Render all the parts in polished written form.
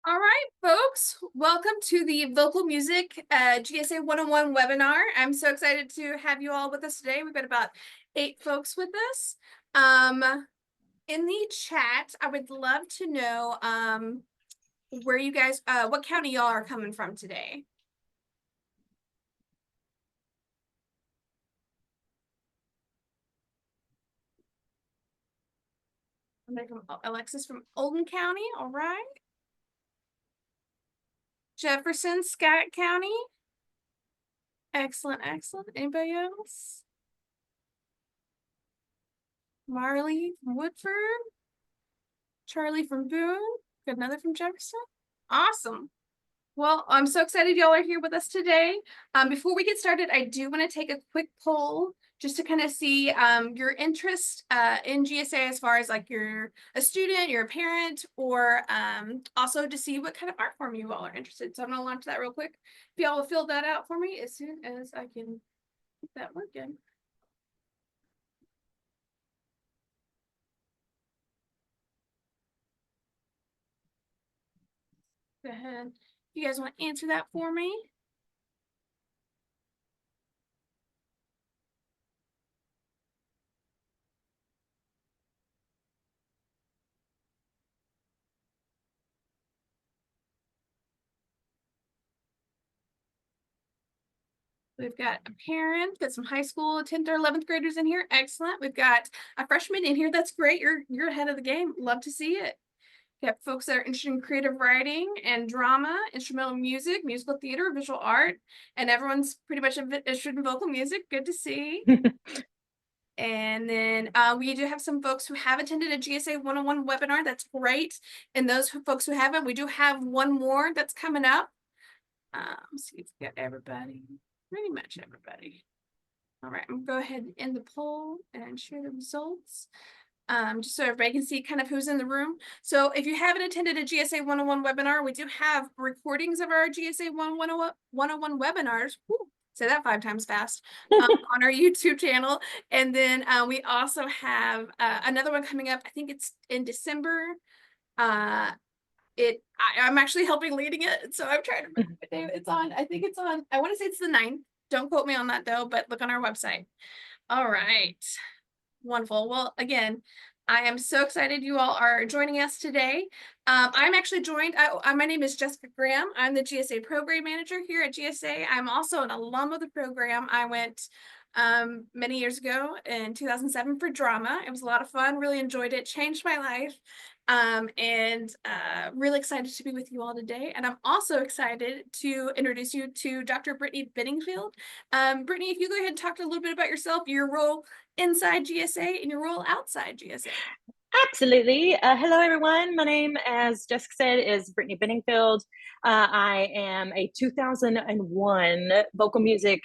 All right, folks, welcome to the Vocal Music GSA 101 webinar. I'm so excited to have you all with us today. We've got about 8 folks with us. In the chat, I would love to know where you guys, what county y'all are coming from today. Alexis from Oldham County, all right. Jefferson, Scott County. Excellent, excellent. Anybody else? Marley from Woodford. Charlie from Boone. Got another from Jefferson. Awesome. Well, I'm so excited y'all are here with us today. Before we get started, I do want to take a quick poll just to kind of see your interest in GSA as far as like you're a student, you're a parent, or also to see what kind of art form you all are interested in. So I'm going to launch that real quick. If y'all will fill that out for me as soon as I can get that working. Go ahead. You guys want to answer that for me? We've got a parent, got some high school 10th or 11th graders in here. Excellent. We've got a freshman in here. That's great. You're ahead of the game. Love to see it. Got folks that are interested in creative writing and drama, instrumental music, musical theater, visual art, and everyone's pretty much interested in vocal music. Good to see. And then we do have some folks who have attended a GSA 101 webinar. That's great. And those folks who haven't, we do have one more that's coming up. Let's see if we got everybody. Pretty much everybody. All right, I'm gonna go ahead and end the poll and share the results. Just so everybody can see kind of who's in the room. So if you haven't attended a GSA 101 webinar, we do have recordings of our GSA 101 webinars. Woo, say that 5 times fast on our YouTube channel. And then we also have another one coming up. I think it's in December. I'm actually helping leading it, so I'm trying to remember what day it's on. I think it's on, I want to say it's the 9th. Don't quote me on that though, but look on our website. All right, wonderful. Well, again, I am so excited you all are joining us today. I'm actually joined, my name is Jessica Graham. I'm the GSA program manager here at GSA. I'm also an alum of the program. I went many years ago in 2007 for drama. It was a lot of fun, really enjoyed it, changed my life. Really excited to be with you all today. And I'm also excited to introduce you to Dr. Brittany Benningfield. Brittany, if you go ahead and talk a little bit about yourself, your role inside GSA and your role outside GSA. Absolutely. Hello, everyone. My name, as Jessica said, is Brittany Benningfield. I am a 2001 vocal music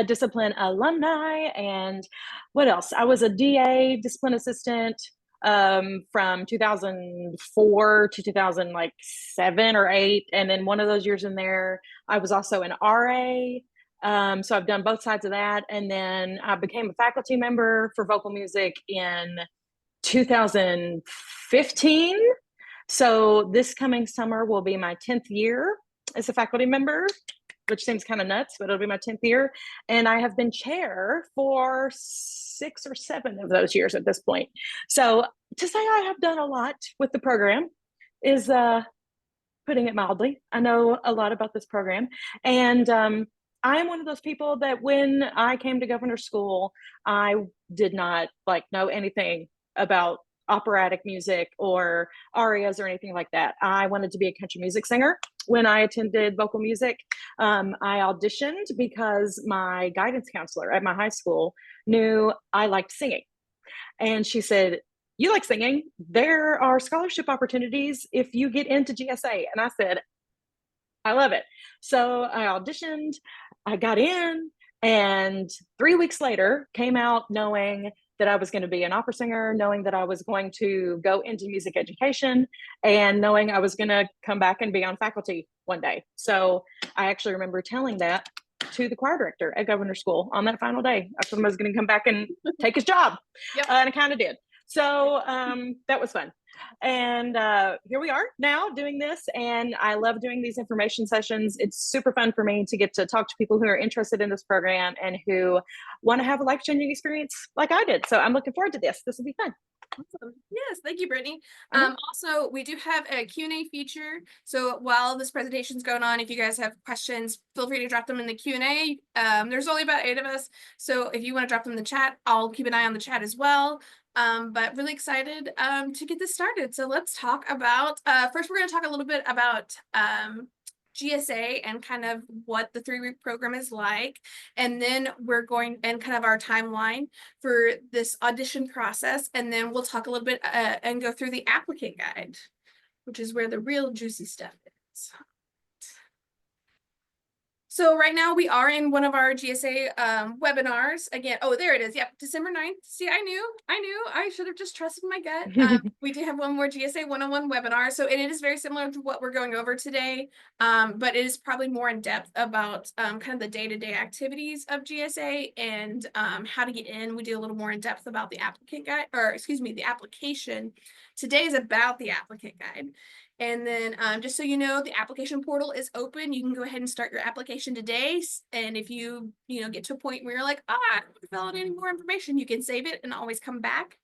discipline alumni. And what else? I was a DA, discipline assistant, from 2004 to 2007 or 8. And then one of those years in there, I was also an RA. So I've done both sides of that. And then I became a faculty member for vocal music in 2015. So this coming summer will be my 10th year as a faculty member, which seems kind of nuts, but it'll be my 10th year. And I have been chair for 6 or 7 of those years at this point. So to say I have done a lot with the program is putting it mildly. I know a lot about this program. And I'm one of those people that when I came to governor's school, I did not know anything about operatic music or arias or anything like that. I wanted to be a country music singer when I attended vocal music. I auditioned because my guidance counselor at my high school knew I liked singing. And she said, "You like singing? There are scholarship opportunities if you get into GSA." And I said, "I love it." So I auditioned, I got in, and 3 weeks later came out knowing that I was going to be an opera singer, knowing that I was going to go into music education, and knowing I was going to come back and be on faculty one day. So I actually remember telling that to the choir director at Governor's School on that final day. I told him I was going to come back and take his job. Yep. And I kind of did. So that was fun. And here we are now doing this. And I love doing these information sessions. It's super fun for me to get to talk to people who are interested in this program and who want to have a life-changing experience like I did. So I'm looking forward to this. This will be fun. Awesome. Yes, thank you, Brittany. Also, we do have a Q&A feature. So while this presentation is going on, if you guys have questions, feel free to drop them in the Q&A. There's only about 8 of us. So if you want to drop them in the chat, I'll keep an eye on the chat as well. But really excited to get this started. So let's talk about, first we're going to talk a little bit about GSA and kind of what the 3-week program is like. And then we're going and kind of our timeline for this audition process. And then we'll talk a little bit and go through the applicant guide, which is where the real juicy stuff is. So right now we are in one of our GSA webinars again. Oh, there it is. Yep, December 9th. See, I knew I should have just trusted my gut. We do have one more GSA 101 webinar. So it is very similar to what we're going over today, but it is probably more in depth about kind of the day-to-day activities of GSA and how to get in. We do a little more in depth about the applicant guide, or excuse me, the application. Today is about the applicant guide. And then just so you know, the application portal is open. You can go ahead and start your application today. And if you get to a point where you're like, I don't want to fill out any more information, you can save it and always come back.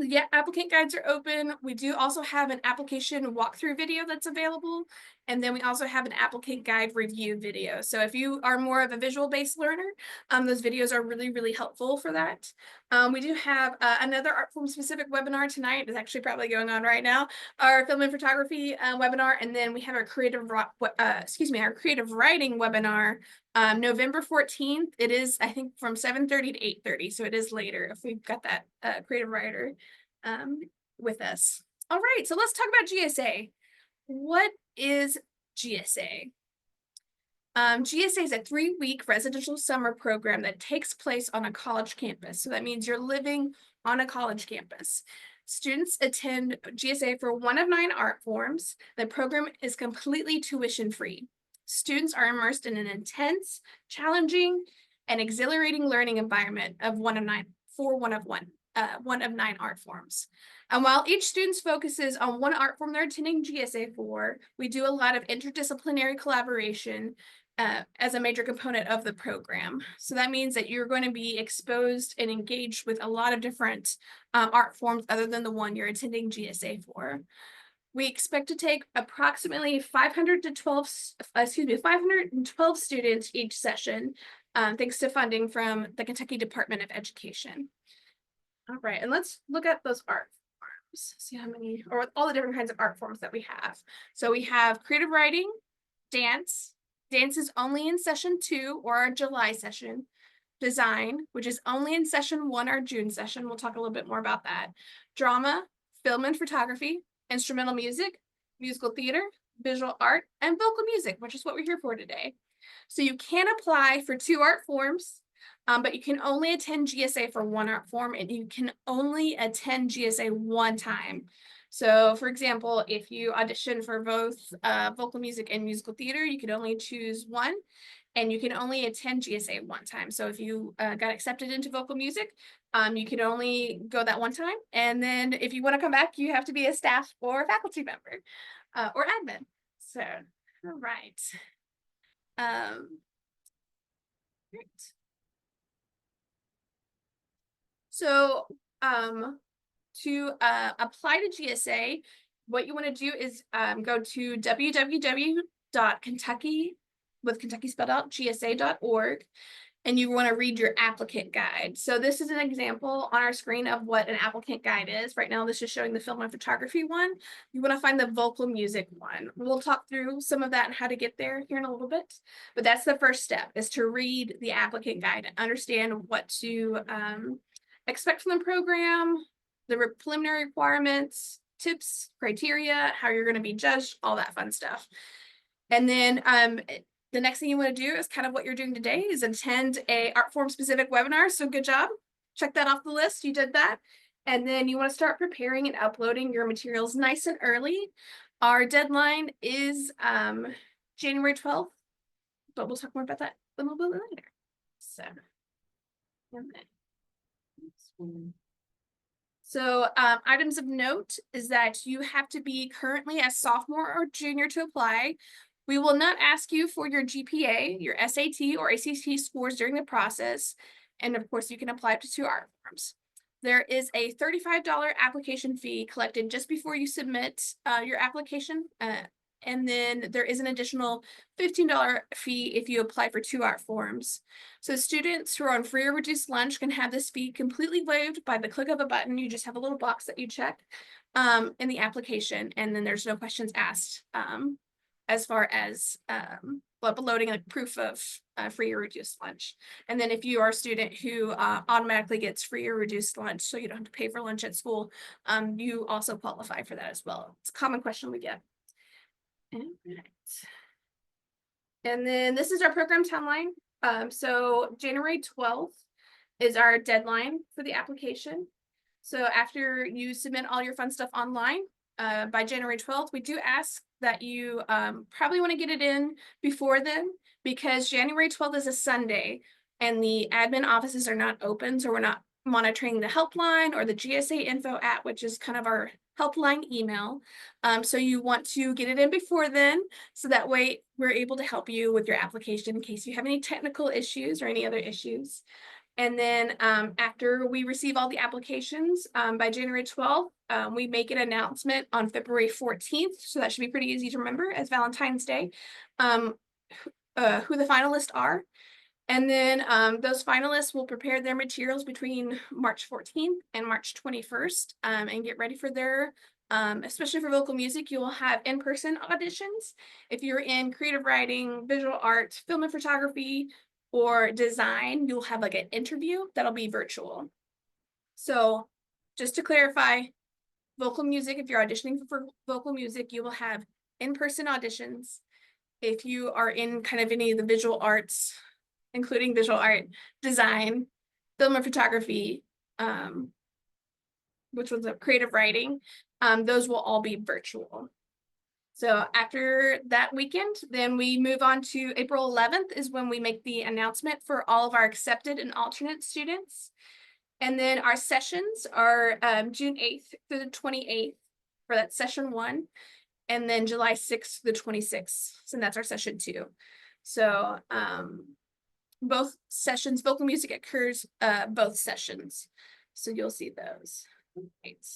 Yeah, applicant guides are open. We do also have an application walkthrough video that's available. And then we also have an applicant guide review video. So if you are more of a visual-based learner, those videos are really, really helpful for that. We do have another art form specific webinar tonight. It's actually probably going on right now. Our film and photography webinar. And then we have our creative writing webinar November 14th. It is, I think, from 7:30 to 8:30. So it is later if we've got that creative writer with us. All right, so let's talk about GSA. What is GSA? GSA is a 3-week residential summer program that takes place on a college campus. So that means you're living on a college campus. Students attend GSA for one of 9 art forms. The program is completely tuition free. Students are immersed in an intense, challenging, and exhilarating learning environment of one of 9 art forms. And while each student focuses on one art form they're attending GSA for, we do a lot of interdisciplinary collaboration as a major component of the program. So that means that you're going to be exposed and engaged with a lot of different art forms other than the one you're attending GSA for. We expect to take approximately 512 students each session, thanks to funding from the Kentucky Department of Education. All right, and let's look at those art forms, see how many, or all the different kinds of art forms that we have. So we have creative writing, dance. Dance is only in session 2 or our July session. Design, which is only in session 1 or June session. We'll talk a little bit more about that. Drama, film and photography, instrumental music, musical theater, visual art, and vocal music, which is what we're here for today. So you can apply for 2 art forms, but you can only attend GSA for 1 art form, and you can only attend GSA 1 time. So for example, if you audition for both vocal music and musical theater, you can only choose one, and you can only attend GSA 1 time. So if you got accepted into vocal music, you can only go that 1 time. And then if you want to come back, you have to be a staff or faculty member or admin. So, all right. Great. So to apply to GSA, what you want to do is go to www.kentucky, with Kentucky spelled out, gsa.org, and you want to read your applicant guide. So this is an example on our screen of what an applicant guide is. Right now, this is showing the film and photography one. You want to find the vocal music one. We'll talk through some of that and how to get there here in a little bit. But that's the first step, is to read the applicant guide and understand what to expect from the program, the preliminary requirements, tips, criteria, how you're going to be judged, all that fun stuff. And then the next thing you want to do is kind of what you're doing today, is attend a art form specific webinar. So good job. Check that off the list. You did that. And then you want to start preparing and uploading your materials nice and early. Our deadline is January 12th, but we'll talk more about that a little bit later. So, So items of note is that you have to be currently a sophomore or junior to apply. We will not ask you for your GPA, your SAT or ACT scores during the process. And of course, you can apply up to 2 art forms. There is a $35 application fee collected just before you submit your application. And then there is an additional $15 fee if you apply for 2 art forms. So students who are on free or reduced lunch can have this fee completely waived by the click of a button. You just have a little box that you check in the application, and then there's no questions asked as far as uploading like proof of free or reduced lunch. And then if you are a student who automatically gets free or reduced lunch, so you don't have to pay for lunch at school, you also qualify for that as well. It's a common question we get. All right. And then this is our program timeline. So January 12th is our deadline for the application. So after you submit all your fun stuff online, by January 12th, we do ask that you probably want to get it in before then, because January 12th is a Sunday and the admin offices are not open. So we're not monitoring the helpline or the GSA info app, which is kind of our helpline email. So you want to get it in before then, so that way we're able to help you with your application in case you have any technical issues or any other issues. And then after we receive all the applications by January 12th, we make an announcement on February 14th. So that should be pretty easy to remember as Valentine's Day, who the finalists are. And then those finalists will prepare their materials between March 14th and March 21st and get ready for their, especially for vocal music, you will have in-person auditions. If you're in creative writing, visual art, film and photography, or design, you'll have like an interview that'll be virtual. So just to clarify, vocal music, if you're auditioning for vocal music, you will have in-person auditions. If you are in kind of any of the visual arts, including visual art, design, film and photography, which was a creative writing, those will all be virtual. So after that weekend, then we move on to April 11th is when we make the announcement for all of our accepted and alternate students. And then our sessions are June 8th through the 28th for that session 1, and then July 6th to the 26th. So that's our session 2. So both sessions, vocal music occurs both sessions. So you'll see those. Right.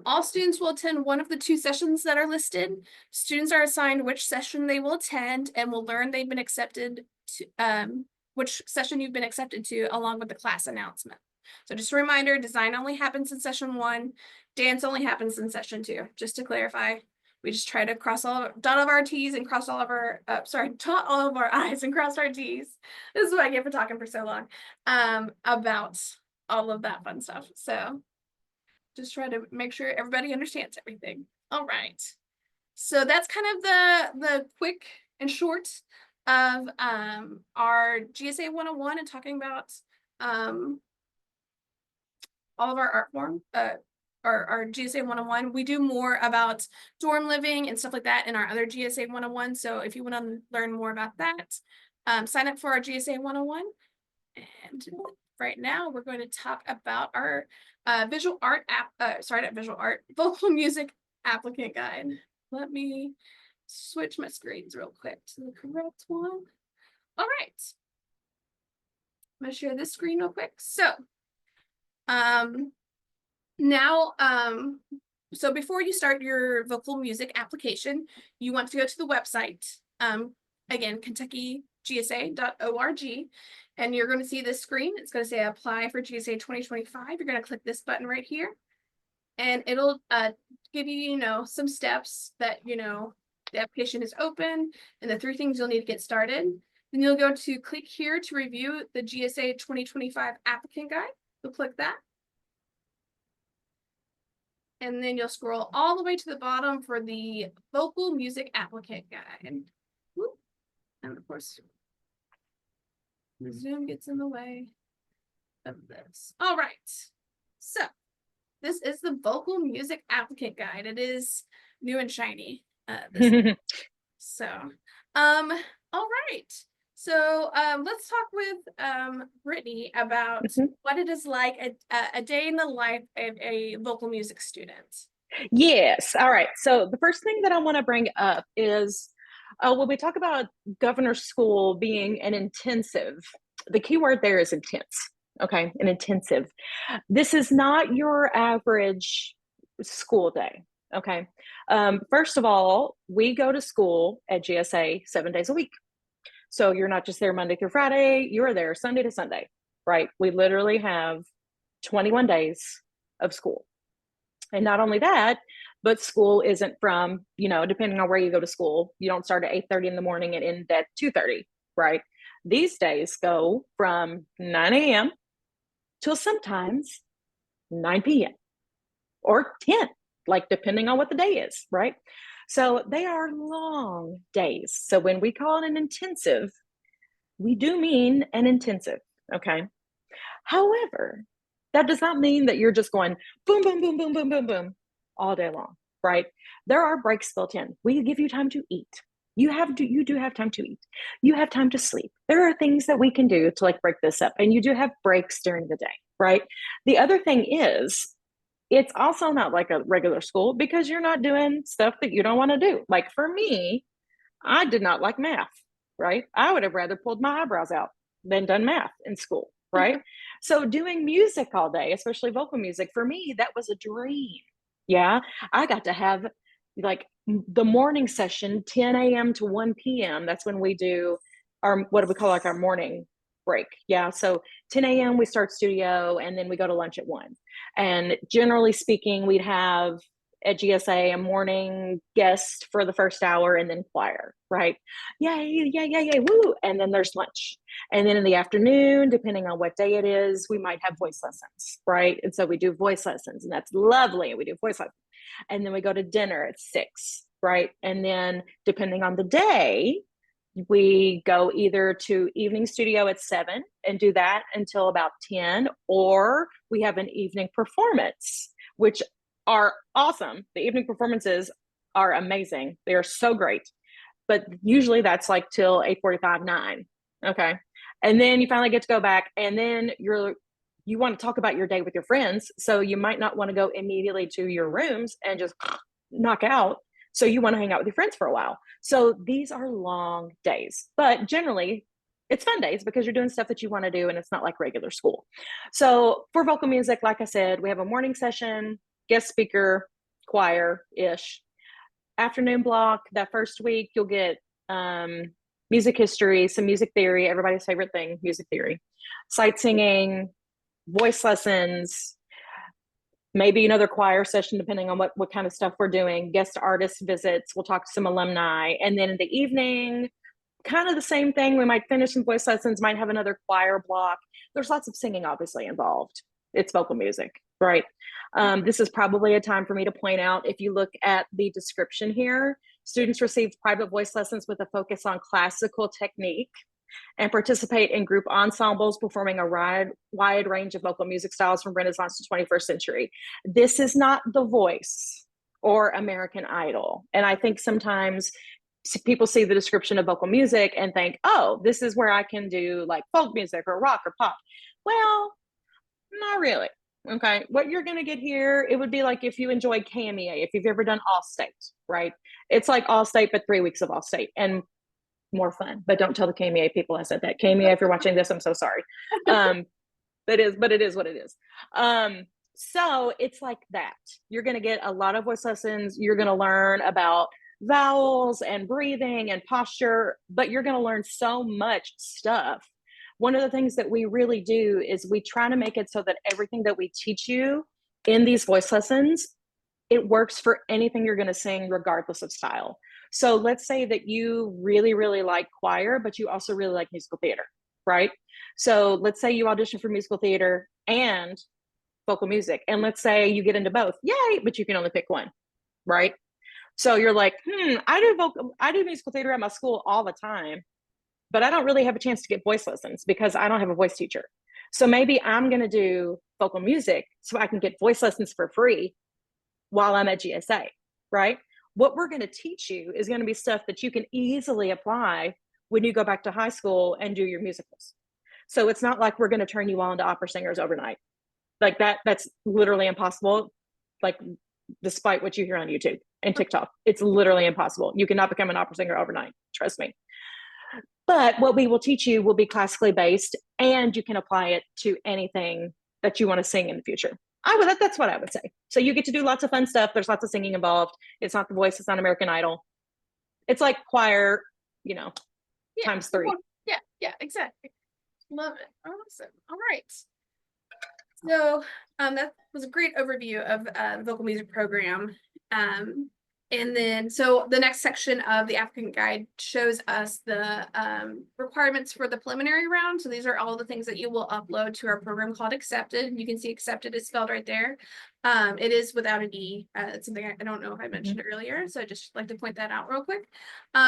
All students will attend one of the 2 sessions that are listed. Students are assigned which session they will attend and will learn they've been accepted to, which session you've been accepted to, along with the class announcement. So just a reminder, design only happens in session 1, dance only happens in session 2, just to clarify. We just try to dot all of our T's and cross all of our, dot all of our I's and cross our T's. This is what I get for talking for so long about all of that fun stuff. So just try to make sure everybody understands everything. All right. So that's kind of the quick and short of our GSA 101 and talking about all of our art form, our GSA 101. We do more about dorm living and stuff like that in our other GSA 101. So if you want to learn more about that, sign up for our GSA 101. And right now we're going to talk about our visual art vocal music applicant guide. Let me switch my screens real quick to the correct one. All right. I'm going to share this screen real quick. So now, so before you start your vocal music application, you want to go to the website, again, KentuckyGSA.org, and you're going to see this screen. It's going to say apply for GSA 2025. You're going to click this button right here, and it'll give you, some steps that, the application is open and the 3 things you'll need to get started. Then you'll go to click here to review the GSA 2025 applicant guide. You'll click that. And then you'll scroll all the way to the bottom for the vocal music applicant guide. Whoop. And of course, the Zoom gets in the way of this. All right. So this is the vocal music applicant guide. It is new and shiny. So, all right. So let's talk with Brittany about Mhm. what it is like a day in the life of a vocal music student. Yes. All right. So the first thing that I want to bring up is when we talk about governor's school being an intensive, the key word there is intense. Okay. An intensive. This is not your average school day. Okay. First of all, we go to school at GSA 7 days a week. So you're not just there Monday through Friday, you're there Sunday to Sunday, right? We literally have 21 days of school. And not only that, but school isn't from, depending on where you go to school, you don't start at 8:30 in the morning and end at 2:30, right? These days go from 9 a.m. till sometimes 9 p.m. or 10, like depending on what the day is, right? So they are long days. So when we call it an intensive, we do mean an intensive, okay? However, that does not mean that you're just going boom, boom, boom, boom, boom, boom, boom all day long, right? There are breaks built in. We give you time to eat. You do have time to eat. You have time to sleep. There are things that we can do to like break this up, and you do have breaks during the day, right? The other thing is, it's also not like a regular school because you're not doing stuff that you don't want to do. Like for me, I did not like math, right? I would have rather pulled my eyebrows out than done math in school, right? So doing music all day, especially vocal music, for me, that was a dream. Yeah. I got to have like the morning session, 10 a.m. to 1 p.m. That's when we do our, what do we call like our morning break? Yeah. So 10 a.m. we start studio and then we go to lunch at 1. And generally speaking, we'd have at GSA a morning guest for the first hour and then choir, right? Yay, yay, yay, yay, woo. And then there's lunch. And then in the afternoon, depending on what day it is, we might have voice lessons, right? And so we do voice lessons and that's lovely. We do voice lessons. And then we go to dinner at 6, right? And then depending on the day, we go either to evening studio at 7 and do that until about 10, or we have an evening performance, which are awesome. The evening performances are amazing. They are so great. But usually that's like till 8:45, 9. Okay. And then you finally get to go back and then you want to talk about your day with your friends. So you might not want to go immediately to your rooms and just knock out. So you want to hang out with your friends for a while. So these are long days, but generally it's fun days because you're doing stuff that you want to do and it's not like regular school. So for vocal music, like I said, we have a morning session, guest speaker, choir ish. Afternoon block, that first week, you'll get music history, some music theory, everybody's favorite thing, music theory, sight singing, voice lessons, maybe another choir session, depending on what kind of stuff we're doing, guest artist visits, we'll talk to some alumni. And then in the evening, kind of the same thing. We might finish some voice lessons, might have another choir block. There's lots of singing obviously involved. It's vocal music, right? This is probably a time for me to point out, if you look at the description here, students receive private voice lessons with a focus on classical technique and participate in group ensembles performing a wide range of vocal music styles from Renaissance to 21st century. This is not The Voice or American Idol. And I think sometimes people see the description of vocal music and think, oh, this is where I can do like folk music or rock or pop. Well, not really. Okay. What you're going to get here, it would be like if you enjoyed KMEA, if you've ever done All State, right? It's like All State, but 3 weeks of All State and more fun. But don't tell the KMEA people I said that. KMEA, if you're watching this, I'm so sorry. But it is what it is. So it's like that. You're going to get a lot of voice lessons. You're going to learn about vowels and breathing and posture, but you're going to learn so much stuff. One of the things that we really do is we try to make it so that everything that we teach you in these voice lessons, it works for anything you're going to sing regardless of style. So let's say that you really, really like choir, but you also really like musical theater, right? So let's say you audition for musical theater and vocal music. And let's say you get into both. Yay, but you can only pick one, right? So you're like, I do musical theater at my school all the time, but I don't really have a chance to get voice lessons because I don't have a voice teacher. So maybe I'm going to do vocal music so I can get voice lessons for free while I'm at GSA, right? What we're going to teach you is going to be stuff that you can easily apply when you go back to high school and do your musicals. So it's not like we're going to turn you all into opera singers overnight. Like that's literally impossible. Like, despite what you hear on YouTube and TikTok, it's literally impossible. You cannot become an opera singer overnight. Trust me. But what we will teach you will be classically based, and you can apply it to anything that you want to sing in the future. That's what I would say. So you get to do lots of fun stuff. There's lots of singing involved. It's not The Voice. It's not American Idol. It's like choir, Yeah, times 3. yeah, exactly. Love it. Awesome. All right. So that was a great overview of the vocal music program. And then, so the next section of the applicant guide shows us the requirements for the preliminary round. So these are all the things that you will upload to our program called Accepted. You can see Accepted is spelled right there. It is without an E. It's something I don't know if I mentioned earlier, so I just like to point that out real quick.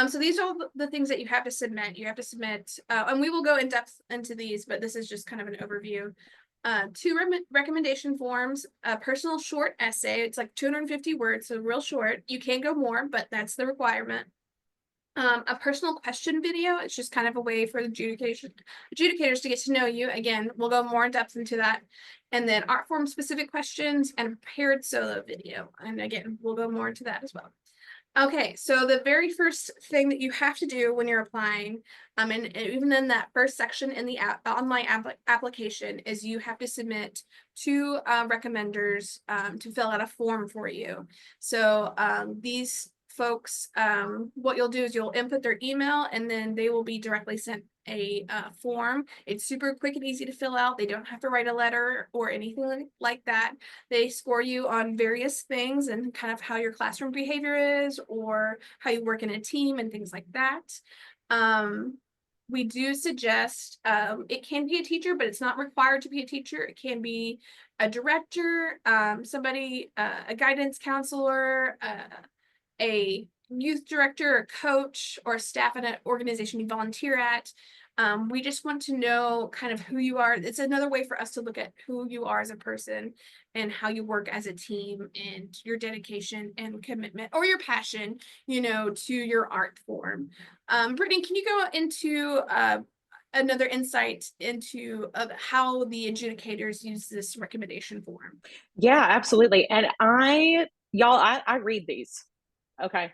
So these are all the things that you have to submit. You have to submit, and we will go in depth into these, but this is just kind of an overview. 2 recommendation forms, a personal short essay. It's like 250 words, so real short. You can go more, but that's the requirement. A personal question video. It's just kind of a way for the adjudicators to get to know you. Again, we'll go more in depth into that. And then art form specific questions and a prepared solo video. And again, we'll go more into that as well. Okay, so the very first thing that you have to do when you're applying, and even in that first section in the online application, is you have to submit 2 recommenders to fill out a form for you. So these folks, what you'll do is you'll input their email, and then they will be directly sent a form. It's super quick and easy to fill out. They don't have to write a letter or anything like that. They score you on various things and kind of how your classroom behavior is, or how you work in a team and things like that. We do suggest, it can be a teacher, but it's not required to be a teacher. It can be a director, somebody, a guidance counselor, a youth director, a coach, or a staff at an organization you volunteer at. We just want to know kind of who you are. It's another way for us to look at who you are as a person and how you work as a team, and your dedication and commitment, or your passion, to your art form. Brittany, can you go into another insight into how the adjudicators use this recommendation form? Yeah, absolutely. And I read these. Okay.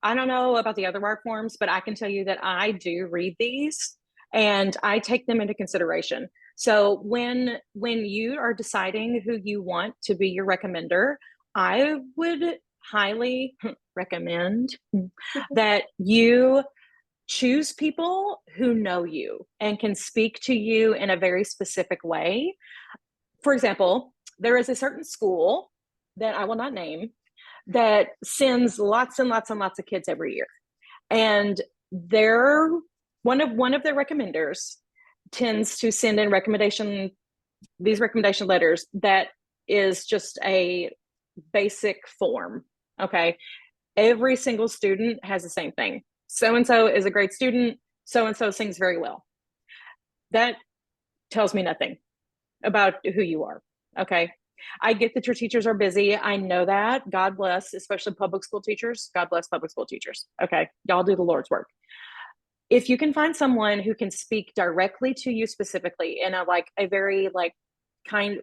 I don't know about the other art forms, but I can tell you that I do read these and I take them into consideration. So when you are deciding who you want to be your recommender, I would highly recommend that you choose people who know you and can speak to you in a very specific way. For example, there is a certain school that I will not name that sends lots and lots and lots of kids every year. And they're one of their recommenders tends to send in these recommendation letters that is just a basic form. Okay. Every single student has the same thing. So-and-so is a great student. So-and-so sings very well. That tells me nothing about who you are. Okay. I get that your teachers are busy. I know that. God bless, especially public school teachers. God bless public school teachers. Okay. Y'all do the Lord's work. If you can find someone who can speak directly to you specifically in a very kind,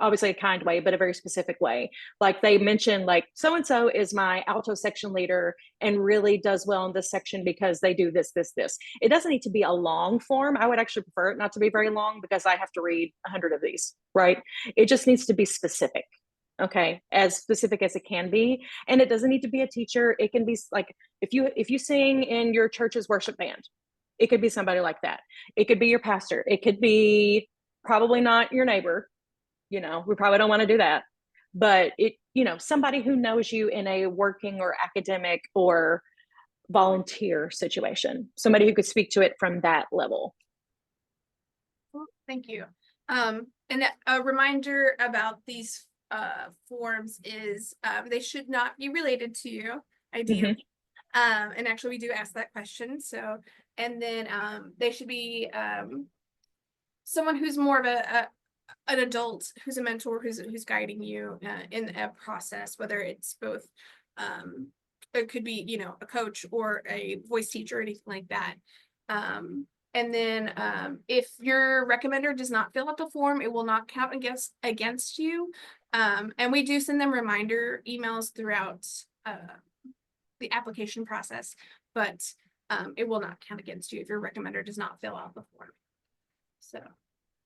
obviously a kind way, but a very specific way. Like they mentioned, so-and-so is my alto section leader and really does well in this section because they do this, this, this. It doesn't need to be a long form. I would actually prefer it not to be very long because I have to read 100 of these, right? It just needs to be specific. Okay. As specific as it can be. And it doesn't need to be a teacher. It can be like, if you sing in your church's worship band, it could be somebody like that. It could be your pastor. It could be probably not your neighbor. We probably don't want to do that, but somebody who knows you in a working or academic or volunteer situation, somebody who could speak to it from that level. Thank you. And a reminder about these forms is they should not be related to you, ideally. And actually we do ask that question. So, and then they should be someone who's more of an adult, who's a mentor, who's guiding you in a process, whether it's both it could be, you know, a coach or a voice teacher or anything like that. And then if your recommender does not fill out the form, it will not count against you. And we do send them reminder emails throughout the application process, but it will not count against you if your recommender does not fill out the form. So,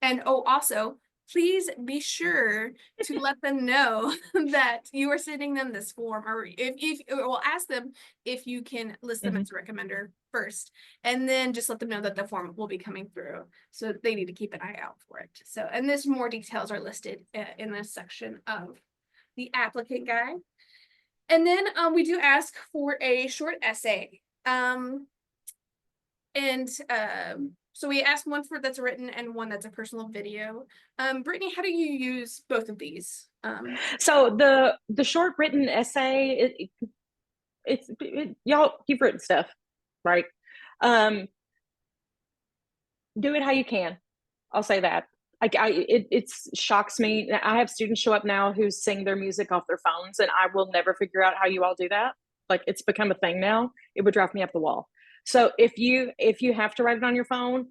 and oh, also, please be sure to let them know that you are sending them this form, or if we'll ask them if you can list them as a recommender first, and then just let them know that the form will be coming through. So they need to keep an eye out for it. So, and this more details are listed in this section of the applicant guide. And then we do ask for a short essay. So we ask one that's written and one that's a personal video. Brittany, how do you use both of these? So the short written essay, y'all, you've written stuff, right? Do it how you can. I'll say that. It shocks me. I have students show up now who sing their music off their phones, and I will never figure out how you all do that. Like, it's become a thing now. It would drive me up the wall. So if you have to write it on your phone,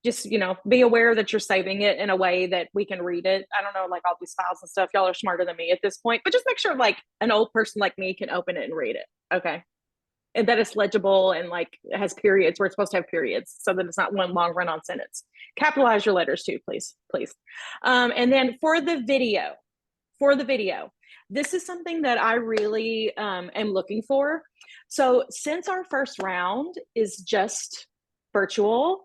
just, you know, be aware that you're saving it in a way that we can read it. I don't know, like all these files and stuff. Y'all are smarter than me at this point, but just make sure like an old person like me can open it and read it. Okay. And that it's legible and like it has periods where it's supposed to have periods, so that it's not one long run-on sentence. Capitalize your letters too, please. And then for the video, this is something that I really am looking for. So since our first round is just virtual,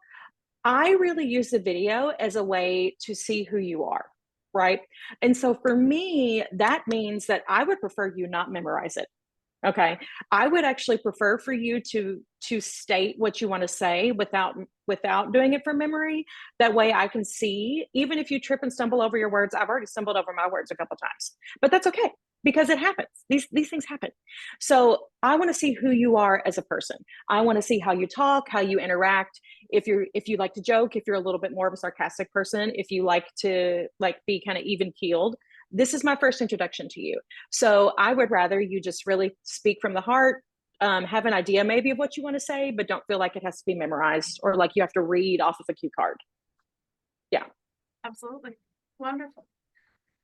I really use the video as a way to see who you are, right? And so for me, that means that I would prefer you not memorize it. Okay. I would actually prefer for you to state what you want to say without doing it from memory. That way I can see, even if you trip and stumble over your words. I've already stumbled over my words a couple of times, but that's okay, because it happens. These things happen. So I want to see who you are as a person. I want to see how you talk, how you interact. If you like to joke, if you're a little bit more of a sarcastic person, if you like to be kind of even keeled. This is my first introduction to you. So I would rather you just really speak from the heart, have an idea maybe of what you want to say, but don't feel like it has to be memorized or like you have to read off of a cue card. Yeah. Absolutely. Wonderful.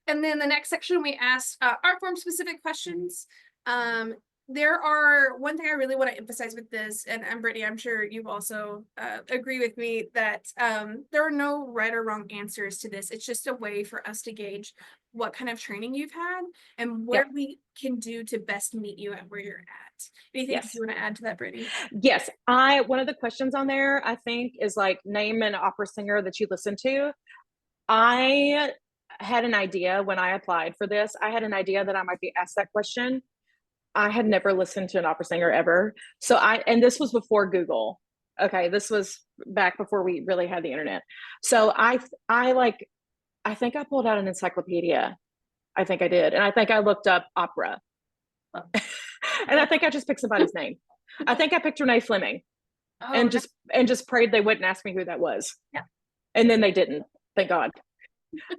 And then the next section, we asked art form specific questions. There are, one thing I really want to emphasize with this, and Brittany, I'm sure you also agree with me, that there are no right or wrong answers to this. It's just a way for us to gauge what kind of training you've had and what we can do to best meet you at where you're at. Anything else you want to add to that, Brittany? Yes. One of the questions on there, I think, is like, name an opera singer that you listen to. I had an idea when I applied for this. I had an idea that I might be asked that question. I had never listened to an opera singer ever. So and this was before Google. Okay. This was back before we really had the internet. So I think I pulled out an encyclopedia. I think I did. And I think I looked up opera. And I think I just picked somebody's name. I think I picked Renee Fleming. And just prayed they wouldn't ask me who that was. Yeah. And then they didn't, thank God.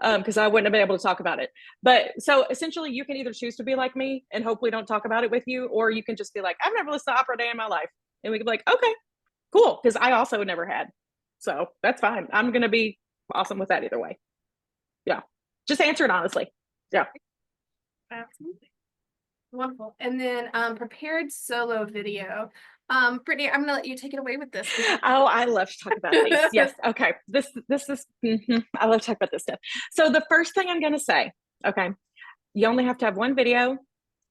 Because I wouldn't have been able to talk about it. But so essentially you can either choose to be like me and hopefully don't talk about it with you, or you can just be like, I've never listened to opera a day in my life. And we can be like, okay, cool. Because I also never had. So that's fine. I'm going to be awesome with that either way. Yeah. Just answer it honestly. Yeah. Absolutely. Wonderful. And then prepared solo video. Brittany, I'm gonna let you take it away with this. Oh, I love to talk about these. Yes. Okay. This is I love to talk about this stuff. So the first thing I'm gonna say, okay, you only have to have one video.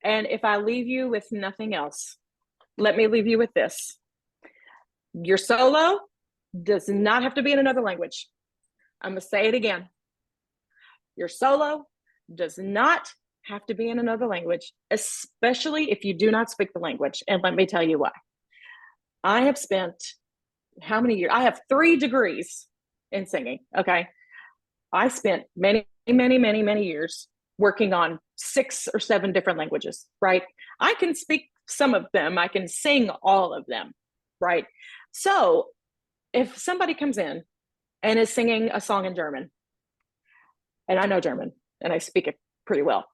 And if I leave you with nothing else, let me leave you with this. Your solo does not have to be in another language. I'm gonna say it again. Your solo does not have to be in another language, especially if you do not speak the language. And let me tell you why. I have spent how many years? I have 3 degrees in singing. Okay. I spent many years working on 6 or 7 different languages, right? I can speak some of them. I can sing all of them, right? So if somebody comes in and is singing a song in German, and I know German and I speak it pretty well,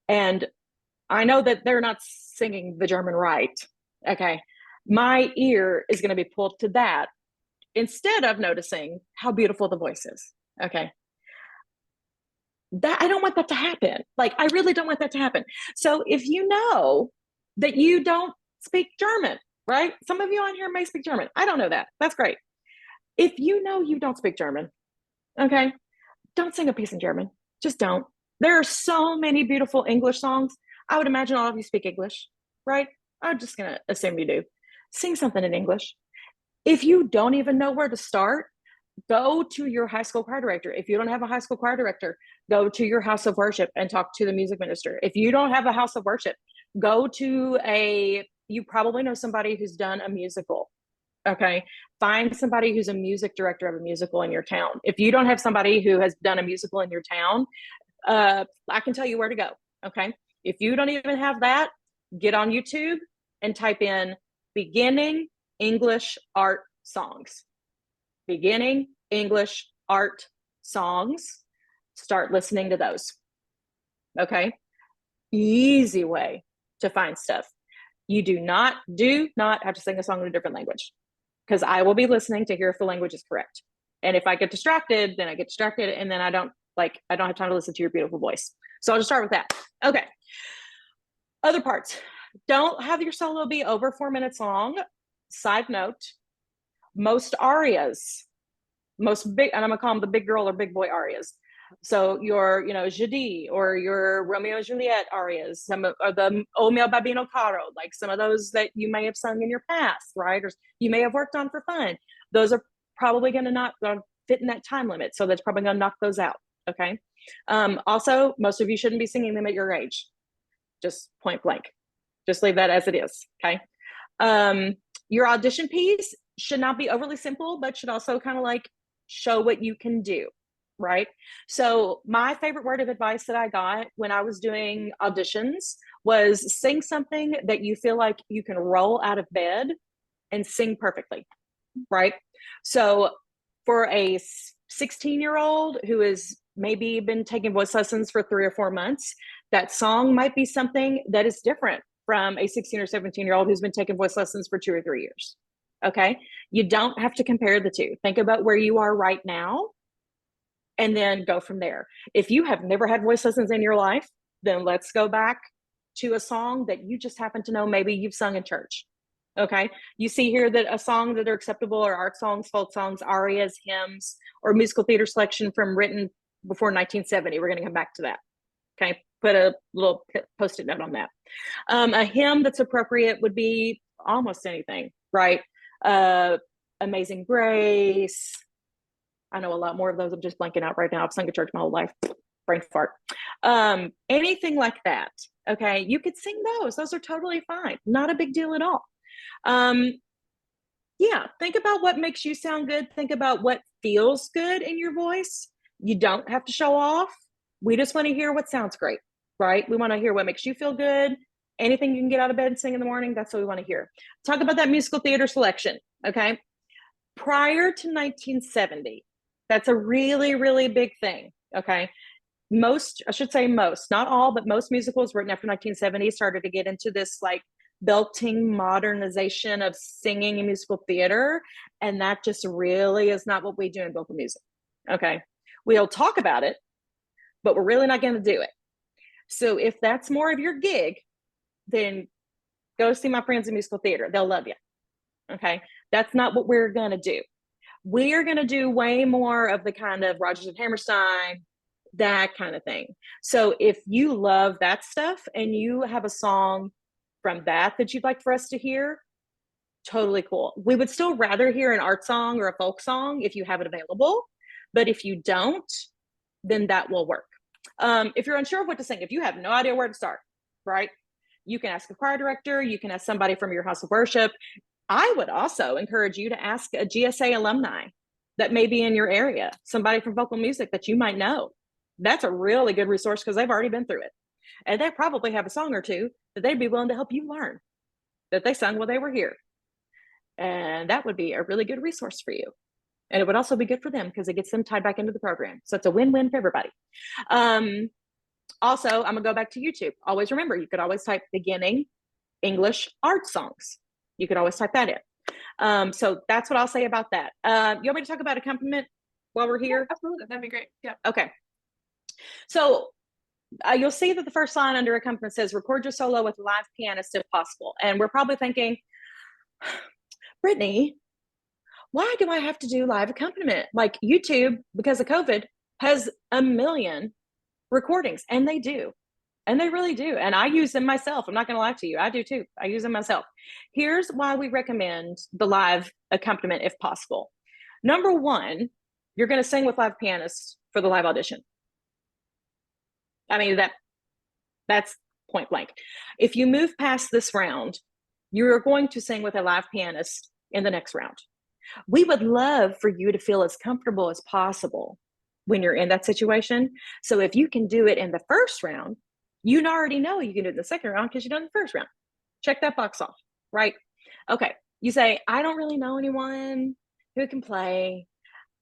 and I know that they're not singing the German right. Okay. My ear is going to be pulled to that instead of noticing how beautiful the voice is. Okay. That I don't want that to happen. Like, I really don't want that to happen. So if you know that you don't speak German, right? Some of you on here may speak German. I don't know that. That's great. If you know you don't speak German, okay, don't sing a piece in German. Just don't. There are so many beautiful English songs. I would imagine all of you speak English, right? I'm just going to assume you do. Sing something in English. If you don't even know where to start, go to your high school choir director. If you don't have a high school choir director, go to your house of worship and talk to the music minister. If you don't have a house of worship, go to you probably know somebody who's done a musical. Okay. Find somebody who's a music director of a musical in your town. If you don't have somebody who has done a musical in your town, I can tell you where to go. Okay. If you don't even have that, get on YouTube and type in beginning English art songs. Beginning English art songs. Start listening to those. Okay. Easy way to find stuff. You do not have to sing a song in a different language, because I will be listening to hear if the language is correct. And if I get distracted, then I get distracted, and then I don't have time to listen to your beautiful voice. So I'll just start with that. Okay. Other parts. Don't have your solo be over 4 minutes long. Side note, most arias, most big, and I'm gonna call them the big girl or big boy arias. So your, Jeudi or your Romeo and Juliet arias, some of the O mio babbino caro, like some of those that you may have sung in your past, right? Or you may have worked on for fun. Those are probably going to not fit in that time limit. So that's probably going to knock those out. Okay. Also, most of you shouldn't be singing them at your age. Just point blank. Just leave that as it is. Okay. Your audition piece should not be overly simple, but should also kind of like show what you can do. Right. So my favorite word of advice that I got when I was doing auditions was sing something that you feel like you can roll out of bed and sing perfectly. Right. So for a 16-year-old who has maybe been taking voice lessons for 3 or 4 months, that song might be something that is different from a 16 or 17-year-old who's been taking voice lessons for 2 or 3 years. Okay. You don't have to compare the two. Think about where you are right now and then go from there. If you have never had voice lessons in your life, then let's go back to a song that you just happen to know maybe you've sung in church. Okay. You see here that a song that are acceptable are art songs, folk songs, arias, hymns, or musical theater selection from written before 1970. We're going to come back to that. Okay. Put a little post-it note on that. A hymn that's appropriate would be almost anything, right? Amazing Grace. I know a lot more of those. I'm just blanking out right now. I've sung at church my whole life. Brain fart. Anything like that. Okay. You could sing those. Those are totally fine. Not a big deal at all. Yeah. Think about what makes you sound good. Think about what feels good in your voice. You don't have to show off. We just want to hear what sounds great, right? We want to hear what makes you feel good. Anything you can get out of bed and sing in the morning. That's what we want to hear. Talk about that musical theater selection. Okay. Prior to 1970, that's a really, really big thing. Okay. Most, not all, but most musicals written after 1970 started to get into this like belting modernization of singing in musical theater. And that just really is not what we do in vocal music. Okay. We'll talk about it, but we're really not going to do it. So if that's more of your gig, then go see my friends in musical theater. They'll love you. Okay. That's not what we're going to do. We are going to do way more of the kind of Rodgers and Hammerstein, that kind of thing. So if you love that stuff and you have a song from that you'd like for us to hear, totally cool. We would still rather hear an art song or a folk song if you have it available. But if you don't, then that will work. If you're unsure of what to sing, if you have no idea where to start, right? You can ask a choir director. You can ask somebody from your house of worship. I would also encourage you to ask a GSA alumni that may be in your area, somebody from vocal music that you might know. That's a really good resource because they've already been through it. And they probably have a song or two that they'd be willing to help you learn that they sung while they were here. And that would be a really good resource for you. And it would also be good for them because it gets them tied back into the program. So it's a win-win for everybody. Also, I'm gonna go back to YouTube. Always remember, you could always type beginning English art songs. You could always type that in. So that's what I'll say about that. You want me to talk about accompaniment while we're here? Yeah, absolutely, that'd be great. Yeah. Okay. So you'll see that the first line under accompaniment says, record your solo with a live pianist if possible. And we're probably thinking, Brittany, why do I have to do live accompaniment? Like YouTube, because of COVID, has a million recordings, and they do. And they really do. And I use them myself. I'm not going to lie to you. I do too. I use them myself. Here's why we recommend the live accompaniment if possible. Number one, you're going to sing with live pianists for the live audition. I mean, that's point blank. If you move past this round, you're going to sing with a live pianist in the next round. We would love for you to feel as comfortable as possible when you're in that situation. So if you can do it in the first round, you already know you can do it in the second round because you've done the first round. Check that box off, right? Okay. You say, I don't really know anyone who can play,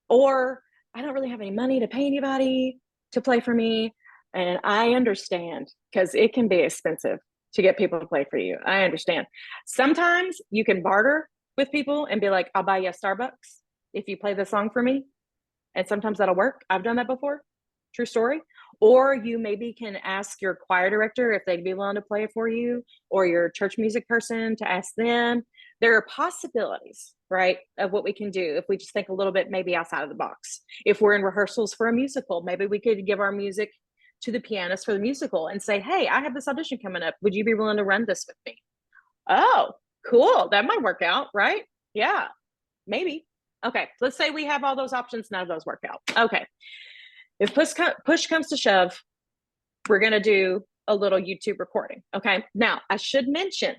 or I don't really have any money to pay anybody to play for me. And I understand, because it can be expensive to get people to play for you. I understand. Sometimes you can barter with people and be like, I'll buy you a Starbucks if you play the song for me. And sometimes that'll work. I've done that before. True story. Or you maybe can ask your choir director if they'd be willing to play it for you, or your church music person to ask them. There are possibilities, right, of what we can do if we just think a little bit maybe outside of the box. If we're in rehearsals for a musical, maybe we could give our music to the pianist for the musical and say, hey, I have this audition coming up. Would you be willing to run this with me? Oh, cool. That might work out, right? Yeah, maybe. Okay, let's say we have all those options, none of those work out. Okay, if push comes to shove, we're going to do a little YouTube recording. Okay, now I should mention,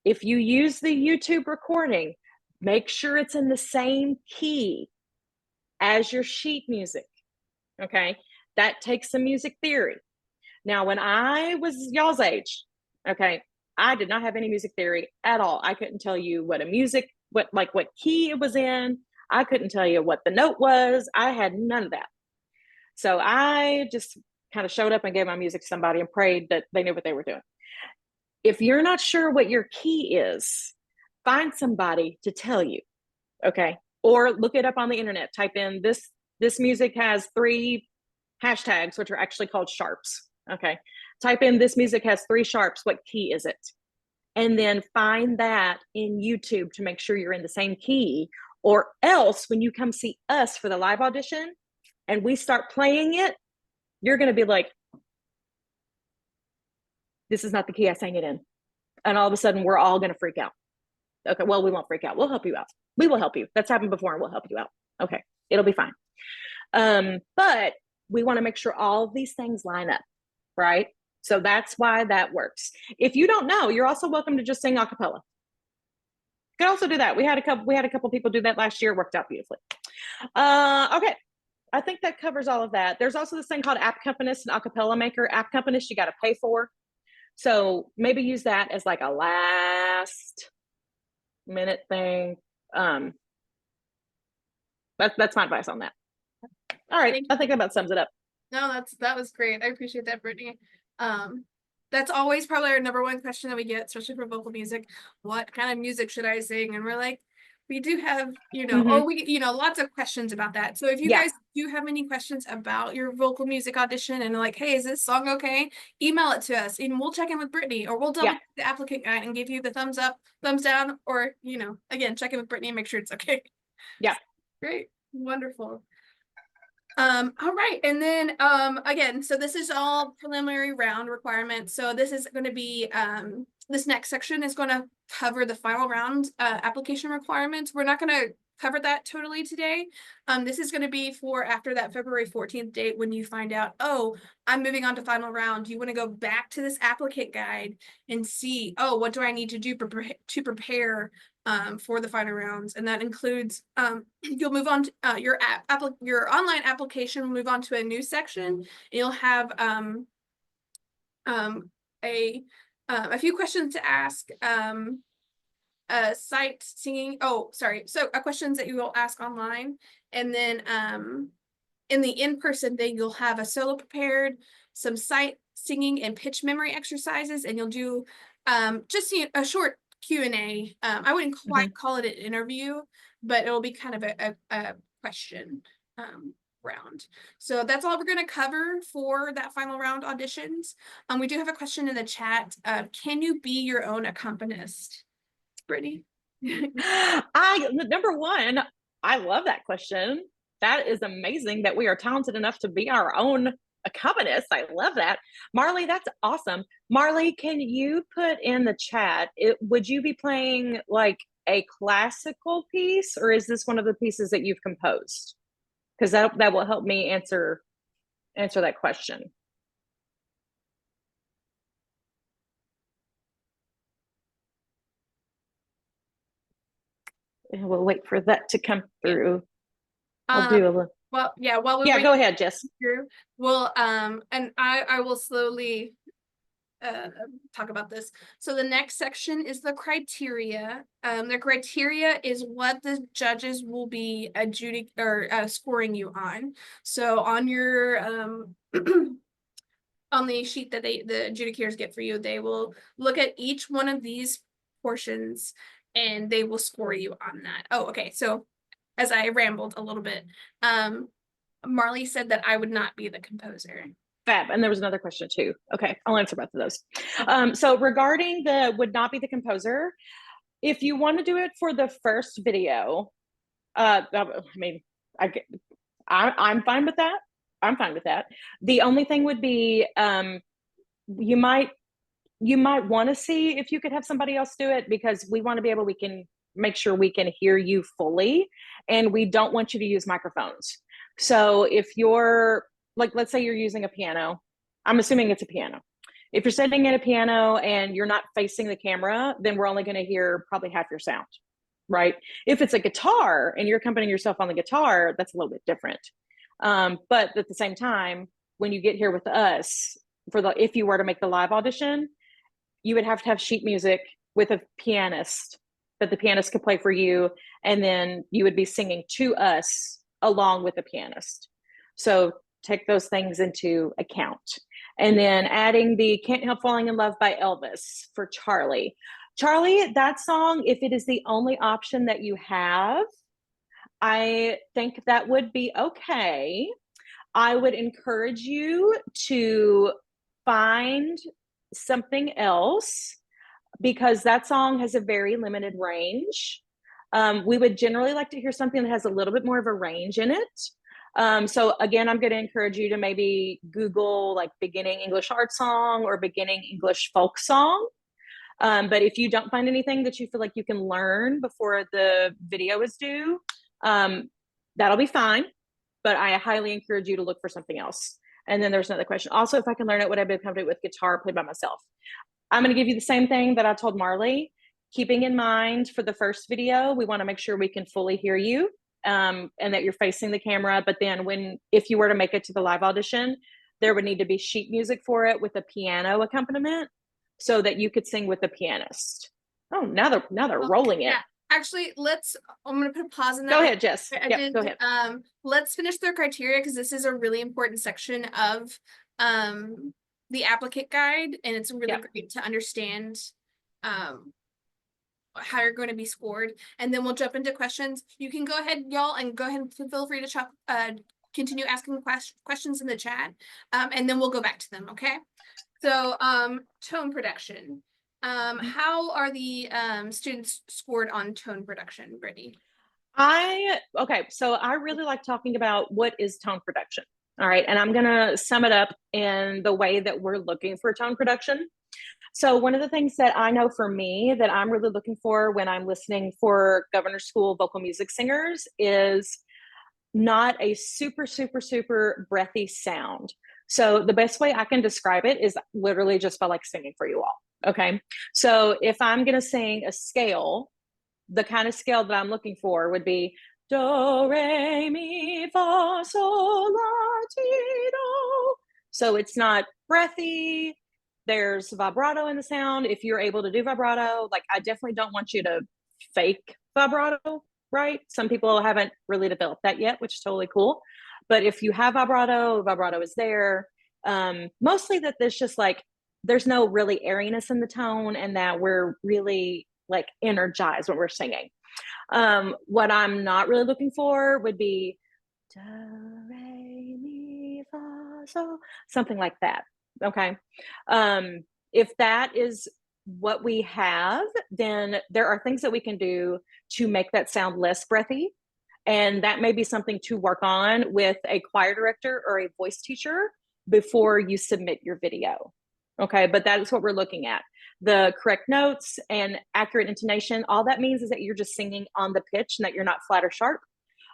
if you use the YouTube recording, make sure it's in the same key as your sheet music. Okay, that takes some music theory. Now, when I was y'all's age, okay, I did not have any music theory at all. I couldn't tell you what key it was in. I couldn't tell you what the note was. I had none of that. So I just kind of showed up and gave my music to somebody and prayed that they knew what they were doing. If you're not sure what your key is, find somebody to tell you, okay? Or look it up on the internet. Type in this music has 3 hashtags, which are actually called sharps, okay? Type in this music has 3 sharps. What key is it? And then find that in YouTube to make sure you're in the same key, or else when you come see us for the live audition and we start playing it, you're going to be like, this is not the key I sang it in. And all of a sudden we're all going to freak out. Okay, well, we won't freak out. We'll help you out. We will help you. That's happened before and we'll help you out. Okay, it'll be fine. But we want to make sure all of these things line up, right? So that's why that works. If you don't know, you're also welcome to just sing a cappella. You can also do that. We had a couple people do that last year. It worked out beautifully. Okay, I think that covers all of that. There's also this thing called App Accompanist and Acapella Maker. App Accompanist you got to pay for. So maybe use that as like a last minute thing. That's my advice on that. All right, I think that about sums it up. No, that was great. I appreciate that, Brittany. That's always probably our number one question that we get, especially for vocal music. What kind of music should I sing? And we're like, we do have, lots of questions about that. So if you guys do have any questions about your vocal music audition and like, hey, is this song okay? Email it to us and we'll check in with Brittany, or we'll double check the applicant guide and give you the thumbs up, thumbs down, or, again, check in with Brittany and make sure it's okay. Yeah. Great. Wonderful. All right. And then, again, so this is all preliminary round requirements. So this is going to be, this next section is going to cover the final round, application requirements. We're not going to cover that totally today. This is going to be for after that February 14th date, when you find out, oh, I'm moving on to final round. You want to go back to this applicant guide and see, oh, what do I need to do to prepare for the final rounds? And that includes, you'll move on to your online application will move on to a new section, and you'll have a few questions to ask, sight singing. Oh, sorry. So questions that you will ask online, and then in the in-person thing, you'll have a solo prepared, some sight singing and pitch memory exercises, and you'll do just a short Q&A. I wouldn't quite call it an interview, but it'll be kind of a question round. So that's all we're going to cover for that final round auditions. We do have a question in the chat. Can you be your own accompanist? Brittany? Number one, I love that question. That is amazing that we are talented enough to be our own accompanist. I love that. Marley, that's awesome. Marley, can you put in the chat, would you be playing like a classical piece, or is this one of the pieces that you've composed? Because that will help me answer that question. And we'll wait for that to come through. I'll do a little. Well, yeah, while we go ahead, Jess. We'll and I will slowly talk about this. So the next section is the criteria. The criteria is what the judges will be scoring you on. So on your on the sheet that the adjudicators get for you, they will look at each one of these portions and they will score you on that. Oh, okay. So as I rambled a little bit, Marley said that I would not be the composer. Fab. And there was another question too. Okay, I'll answer both of those. Okay. So regarding the would not be the composer, if you want to do it for the first video, I mean, I'm fine with that. I'm fine with that. The only thing would be you might want to see if you could have somebody else do it, because we want to be able, we can make sure we can hear you fully, and we don't want you to use microphones. So if you're like, let's say you're using a piano, I'm assuming it's a piano. If you're sitting at a piano and you're not facing the camera, then we're only going to hear probably half your sound, right? If it's a guitar and you're accompanying yourself on the guitar, that's a little bit different. But at the same time, when you get here with us, if you were to make the live audition, you would have to have sheet music with a pianist that the pianist could play for you, and then you would be singing to us along with the pianist. So take those things into account. And then adding the Can't Help Falling in Love by Elvis for Charlie. Charlie, that song, if it is the only option that you have, I think that would be okay. I would encourage you to find something else, because that song has a very limited range. We would generally like to hear something that has a little bit more of a range in it. So again, I'm going to encourage you to maybe Google like beginning English art song or beginning English folk song. But if you don't find anything that you feel like you can learn before the video is due, that'll be fine. But I highly encourage you to look for something else. And then there's another question. Also, if I can learn it, would I be accompanied with guitar played by myself? I'm going to give you the same thing that I told Marley. Keeping in mind for the first video, we want to make sure we can fully hear you, and that you're facing the camera. But then if you were to make it to the live audition, there would need to be sheet music for it with a piano accompaniment so that you could sing with the pianist. Oh, now they're rolling it. Yeah. Actually, I'm going to put a pause in that. Go ahead, Jess. Go ahead. Let's finish their criteria, because this is a really important section of the applicant guide, and it's really great to understand how you're going to be scored. And then we'll jump into questions. You can go ahead, y'all, and go ahead and feel free to continue asking questions in the chat, and then we'll go back to them, okay? So tone production. How are the students scored on tone production, Brittany? Okay, so I really like talking about what is tone production. All right, and I'm gonna sum it up in the way that we're looking for tone production. So one of the things that I know for me that I'm really looking for when I'm listening for Governor's School vocal music singers is not a super, super, super breathy sound. So the best way I can describe it is literally just by like singing for you all. Okay, so if I'm gonna sing a scale, the kind of scale that I'm looking for would be do, re, mi, fa, sol, la, ti, do. So it's not breathy. There's vibrato in the sound. If you're able to do vibrato, like I definitely don't want you to fake vibrato, right? Some people haven't really developed that yet, which is totally cool. But if you have vibrato is there. Mostly that there's just like, there's no really airiness in the tone, and that we're really like energized when we're singing. What I'm not really looking for would be da, re, mi, fa, so, something like that. Okay. If that is what we have, then there are things that we can do to make that sound less breathy. And that may be something to work on with a choir director or a voice teacher before you submit your video. Okay, but that is what we're looking at. The correct notes and accurate intonation. All that means is that you're just singing on the pitch and that you're not flat or sharp.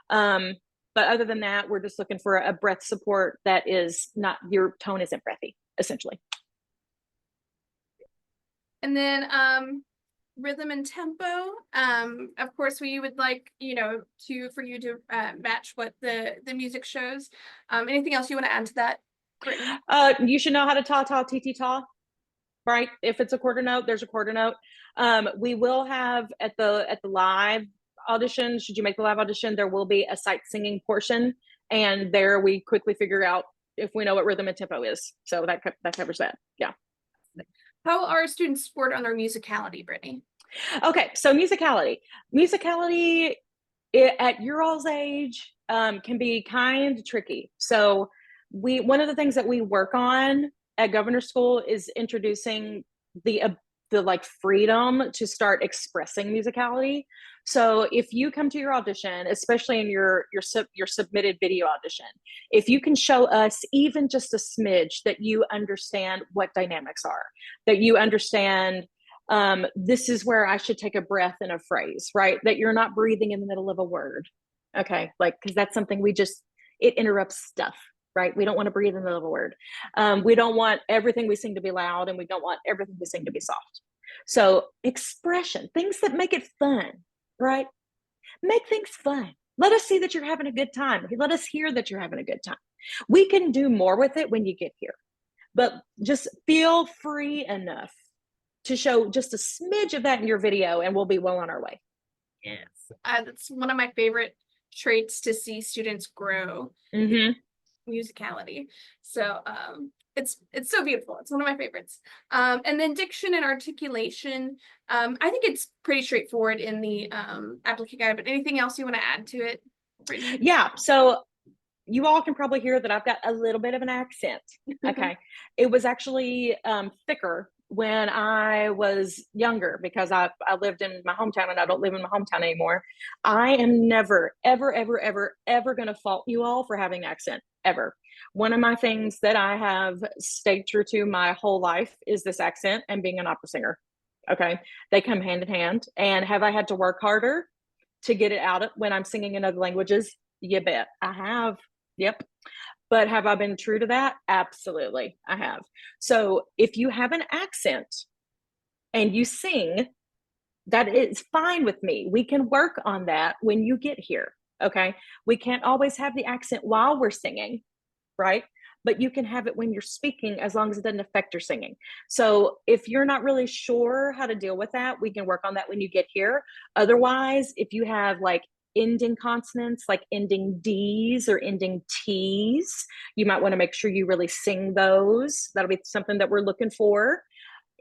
But other than that, we're just looking for a breath support that is not, your tone isn't breathy, essentially. And then rhythm and tempo. Of course, we would like, for you to match what the music shows. Anything else you want to add to that, Brittany? You should know how to ta ti ta, right? If it's a quarter note, there's a quarter note. We will have at the live audition, should you make the live audition, there will be a sight singing portion, and there we quickly figure out if we know what rhythm and tempo is. So that covers that. Yeah. How are students scored on their musicality, Brittany? Okay, so musicality at your all's age can be kind of tricky. So one of the things that we work on at Governor School is introducing the like freedom to start expressing musicality. So if you come to your audition, especially in your submitted video audition, if you can show us even just a smidge that you understand what dynamics are, that you understand this is where I should take a breath in a phrase, right? That you're not breathing in the middle of a word. Okay, like, because that's something it interrupts stuff, right? We don't want to breathe in the middle of a word. We don't want everything we sing to be loud, and we don't want everything we sing to be soft. So expression, things that make it fun, right? Make things fun. Let us see that you're having a good time. Let us hear that you're having a good time. We can do more with it when you get here, but just feel free enough to show just a smidge of that in your video, and we'll be well on our way. Yes, that's one of my favorite traits, to see students grow. Musicality. So it's so beautiful. It's one of my favorites. And then diction and articulation. I think it's pretty straightforward in the applicant guide, but anything else you want to add to it, Brittany? Yeah, so you all can probably hear that I've got a little bit of an accent. Okay. It was actually thicker when I was younger, because I lived in my hometown, and I don't live in my hometown anymore. I am never, ever, ever, ever, ever going to fault you all for having an accent, ever. One of my things that I have stayed true to my whole life is this accent and being an opera singer. Okay. They come hand in hand. And have I had to work harder to get it out when I'm singing in other languages? You bet I have. Yep. But have I been true to that? Absolutely, I have. So if you have an accent and you sing, that is fine with me. We can work on that when you get here. Okay. We can't always have the accent while we're singing, right? But you can have it when you're speaking, as long as it doesn't affect your singing. So if you're not really sure how to deal with that, we can work on that when you get here. Otherwise, if you have like ending consonants, like ending D's or ending T's, you might want to make sure you really sing those. That'll be something that we're looking for.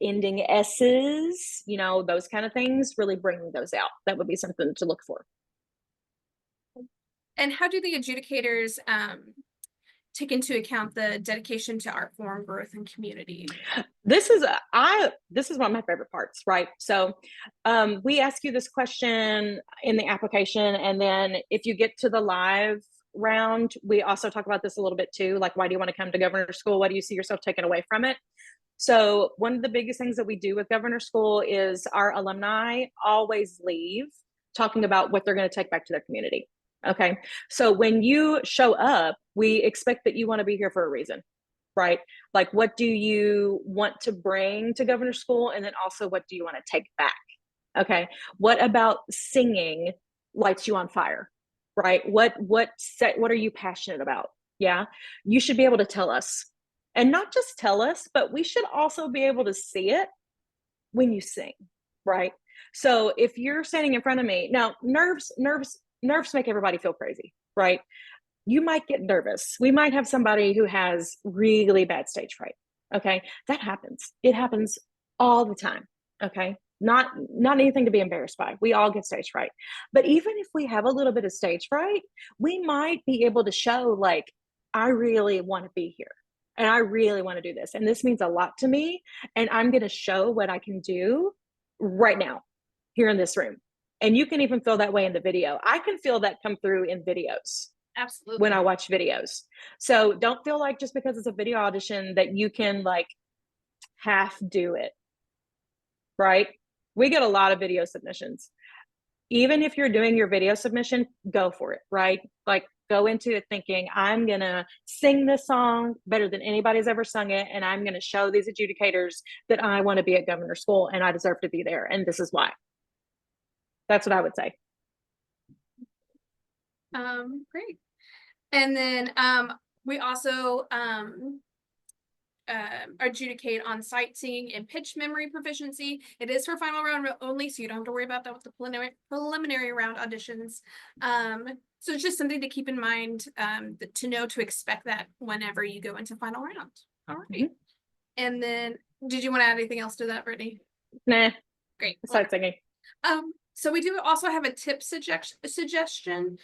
Ending S's, those kind of things, really bringing those out. That would be something to look for. And how do the adjudicators take into account the dedication to art form, growth, and community? This is one of my favorite parts, right? So we ask you this question in the application, and then if you get to the live round, we also talk about this a little bit too, like, why do you want to come to Governor School? What do you see yourself taking away from it? So one of the biggest things that we do with Governor School is our alumni always leave talking about what they're going to take back to their community. Okay. So when you show up, we expect that you want to be here for a reason, right? Like, what do you want to bring to Governor School? And then also, what do you want to take back? Okay. What about singing lights you on fire, right? What are you passionate about? Yeah. You should be able to tell us, and not just tell us, but we should also be able to see it when you sing, right? So if you're standing in front of me now, nerves make everybody feel crazy, right? you might get nervous. We might have somebody who has really bad stage fright. Okay. That happens. It happens all the time. Okay. Not anything to be embarrassed by. We all get stage fright. But even if we have a little bit of stage fright, we might be able to show like, I really want to be here and I really want to do this. And this means a lot to me. And I'm going to show what I can do right now here in this room. And you can even feel that way in the video. I can feel that come through in videos Absolutely. when I watch videos. So don't feel like just because it's a video audition that you can like half do it, right? We get a lot of video submissions. Even if you're doing your video submission, go for it, right? Like go into it thinking, I'm gonna sing this song better than anybody's ever sung it, and I'm gonna show these adjudicators that I want to be at Governor School and I deserve to be there, and this is why. That's what I would say. Great. And then we also adjudicate on sight singing and pitch memory proficiency. It is for final round only, so you don't have to worry about that with the preliminary round auditions. So it's just something to keep in mind, to know to expect that whenever you go into final round. All right. And then, did you want to add anything else to that, Brittany? Nah. Great. Sight singing. So we do also have a tip suggestion.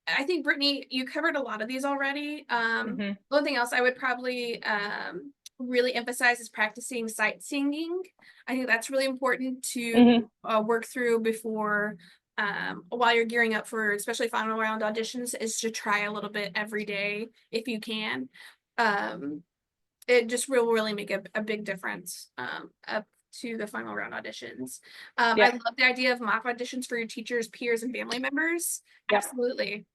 I think Brittany, you covered a lot of these already. One thing else I would probably really emphasize is practicing sight singing. I think that's really important to work through before, while you're gearing up for especially final round auditions, is to try a little bit every day if you can. It just will really make a big difference up to the final round auditions. I love the idea of mock auditions for your teachers, peers, and family members. Absolutely.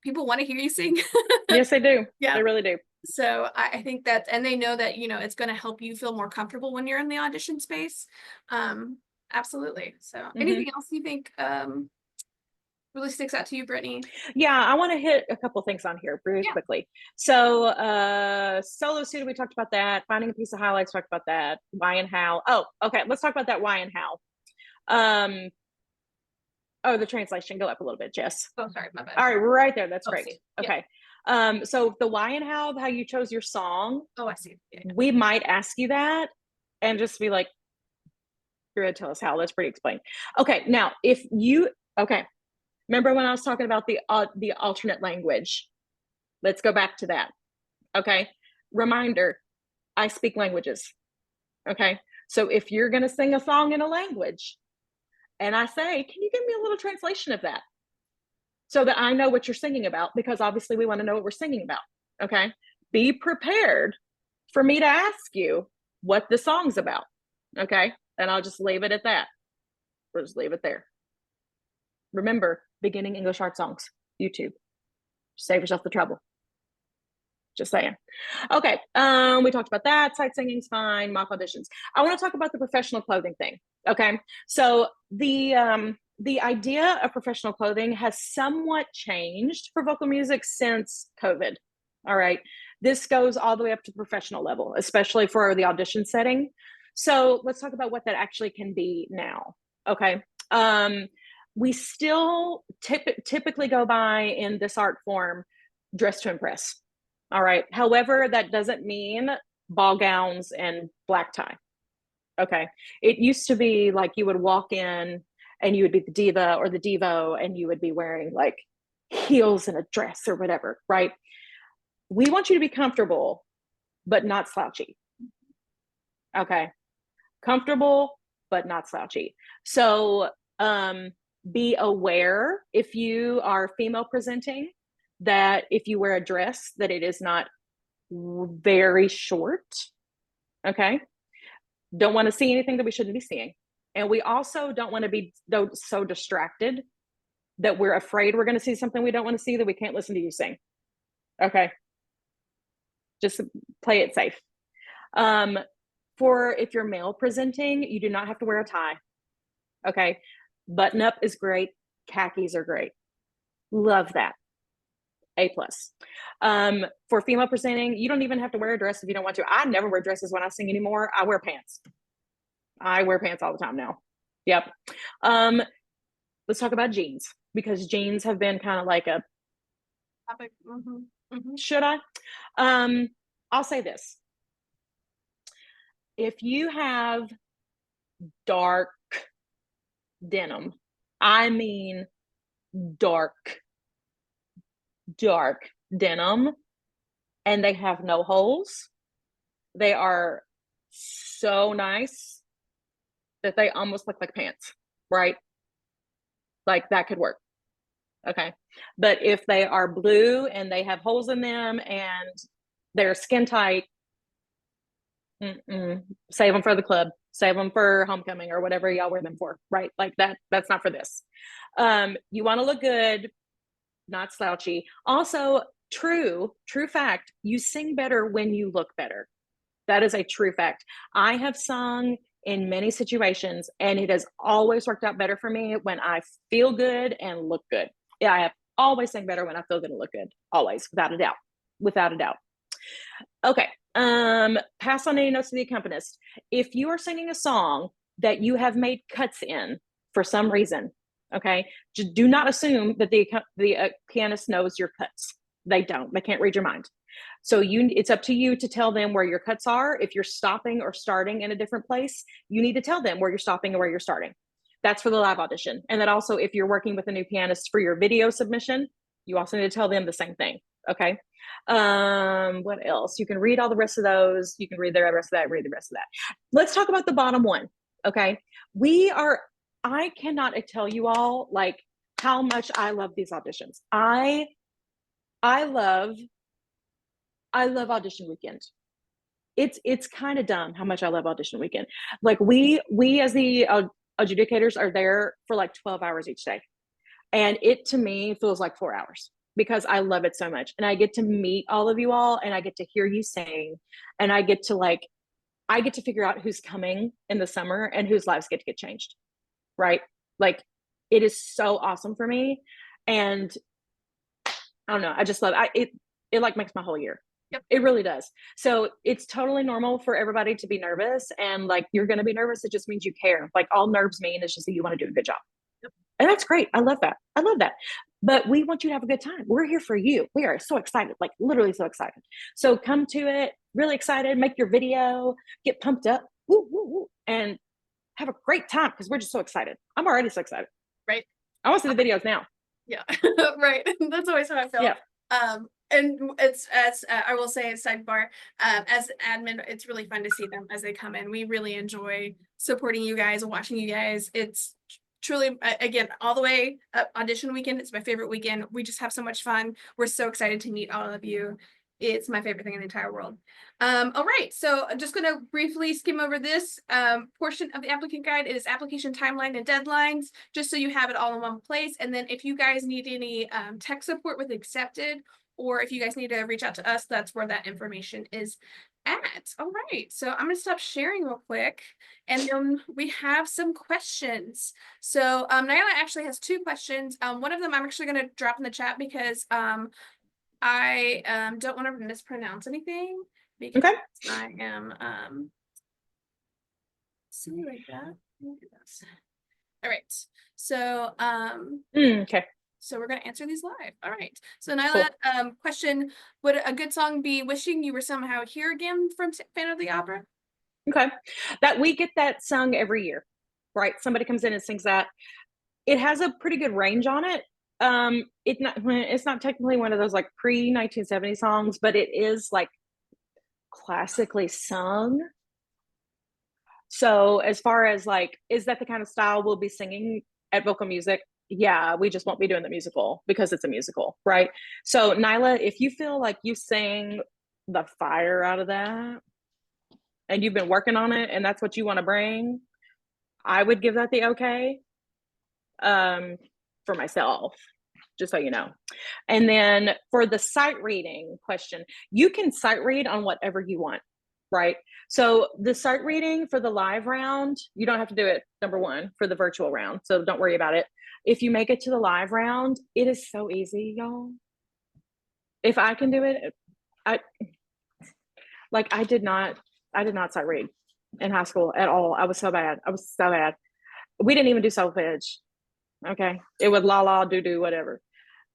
People want to hear you sing. Yes, they do. Yeah, they really do. So I think that, and they know that, you know, it's going to help you feel more comfortable when you're in the audition space. Absolutely. So anything else you think really sticks out to you, Brittany? Yeah, I want to hit a couple things on here really quickly. So solo student, we talked about that. Finding a piece of highlights, talked about that. Why and how. Oh, okay, let's talk about that why and how. Oh, the translation, go up a little bit, Jess. Oh, sorry, my bad. All right, right there, that's great. See. Okay. So the why and how you chose your song. Oh, I see. We might ask you that and just be like, you're gonna tell us how. Let's explain. Okay, now if you remember when I was talking about the alternate language? Let's go back to that. Okay. Reminder, I speak languages. Okay. So if you're going to sing a song in a language and I say, can you give me a little translation of that so that I know what you're singing about? Because obviously we want to know what we're singing about. Okay. Be prepared for me to ask you what the song's about. Okay. And I'll just leave it at that. We'll just leave it there. Remember, beginning English art songs, YouTube. Save yourself the trouble. Just saying. Okay, we talked about that. Sight singing's fine. Mock auditions. I want to talk about the professional clothing thing. Okay, so the idea of professional clothing has somewhat changed for vocal music since COVID. All right, this goes all the way up to the professional level, especially for the audition setting. So let's talk about what that actually can be now. Okay. We still typically go by in this art form, dress to impress. All right. However, that doesn't mean ball gowns and black tie. Okay. It used to be like you would walk in and you would be the diva or the divo and you would be wearing like heels and a dress or whatever, right? We want you to be comfortable, but not slouchy. Okay. Comfortable, but not slouchy. So, be aware if you are female presenting that if you wear a dress that it is not very short. Okay. Don't want to see anything that we shouldn't be seeing. And we also don't want to be so distracted that we're afraid we're going to see something we don't want to see that we can't listen to you sing. Okay. Just play it safe. For if you're male presenting, you do not have to wear a tie. Okay. Button up is great. Khakis are great. Love that. A+. For female presenting, you don't even have to wear a dress if you don't want to. I never wear dresses when I sing anymore. I wear pants. I wear pants all the time now. Yep. Let's talk about jeans, because jeans have been kind of like a Topic. Should I? I'll say this. If you have dark denim, I mean dark denim, and they have no holes, they are so nice that they almost look like pants, right? Like that could work. Okay. But if they are blue and they have holes in them and they're skin tight, save them for the club, save them for homecoming or whatever y'all wear them for, right? Like that's not for this. You want to look good, not slouchy. Also, true fact, you sing better when you look better. That is a true fact. I have sung in many situations and it has always worked out better for me when I feel good and look good. Yeah, I have always sang better when I feel good and look good. Always, without a doubt. Without a doubt. Okay. Pass on any notes to the accompanist. If you are singing a song that you have made cuts in for some reason, okay, just do not assume that the pianist knows your cuts. They don't. They can't read your mind. So it's up to you to tell them where your cuts are. If you're stopping or starting in a different place, you need to tell them where you're stopping and where you're starting. That's for the live audition. And then also, if you're working with a new pianist for your video submission, you also need to tell them the same thing. Okay. What else? You can read all the rest of those. You can read the rest of that, read the rest of that. Let's talk about the bottom one. Okay. I cannot tell you all like how much I love these auditions. I love audition weekend. It's kind of dumb how much I love audition weekend. Like we as the adjudicators are there for like 12 hours each day. And it to me feels like 4 hours because I love it so much. And I get to meet all of you all and I get to hear you sing and I get to figure out who's coming in the summer and whose lives get to get changed. Right? Like it is so awesome for me. And I don't know, I just love it. It like makes my whole year. Yep. It really does. So it's totally normal for everybody to be nervous and like you're going to be nervous. It just means you care. Like all nerves mean is just that you want to do a good job. Yep. And that's great. I love that. But we want you to have a good time. We're here for you. We are so excited, like literally so excited. So come to it, really excited, make your video, get pumped up, woo, woo, woo, and have a great time because we're just so excited. I'm already so excited. Right. I want to see the videos now. Yeah. Right. That's always how I feel. Yeah. And it's as I will say, sidebar, as an admin, it's really fun to see them as they come in. We really enjoy supporting you guys and watching you guys. It's truly, again, all the way up audition weekend. It's my favorite weekend. We just have so much fun. We're so excited to meet all of you. It's my favorite thing in the entire world. All right, so I'm just going to briefly skim over this portion of the applicant guide. It is application timeline and deadlines, just so you have it all in one place. And then if you guys need any tech support with accepted, or if you guys need to reach out to us, that's where that information is at. All right, so I'm going to stop sharing real quick, and then we have some questions. So Nyla actually has 2 questions. One of them I'm actually going to drop in the chat because I don't want to mispronounce anything because I am silly like that. All right, so okay. So we're going to answer these live. All right. So Nyla, cool. Question, would a good song be Wishing You Were Somehow Here Again from Phantom of the Opera? Okay. That we get that sung every year, right? Somebody comes in and sings that. It has a pretty good range on it. It's not technically one of those like pre-1970 songs, but it is like classically sung. So as far as like, is that the kind of style we'll be singing at Vocal Music? Yeah, we just won't be doing the musical because it's a musical, right? So Nyla, if you feel like you sing the fire out of that and you've been working on it and that's what you want to bring, I would give that the okay for myself, just so you know. And then for the sight reading question, you can sight read on whatever you want, right? So the sight reading for the live round, you don't have to do it, number one, for the virtual round. So don't worry about it. If you make it to the live round, it is so easy, y'all. If I can do it, I did not sight read in high school at all. I was so bad. We didn't even do solfege. Okay. It was la la, doo doo, whatever.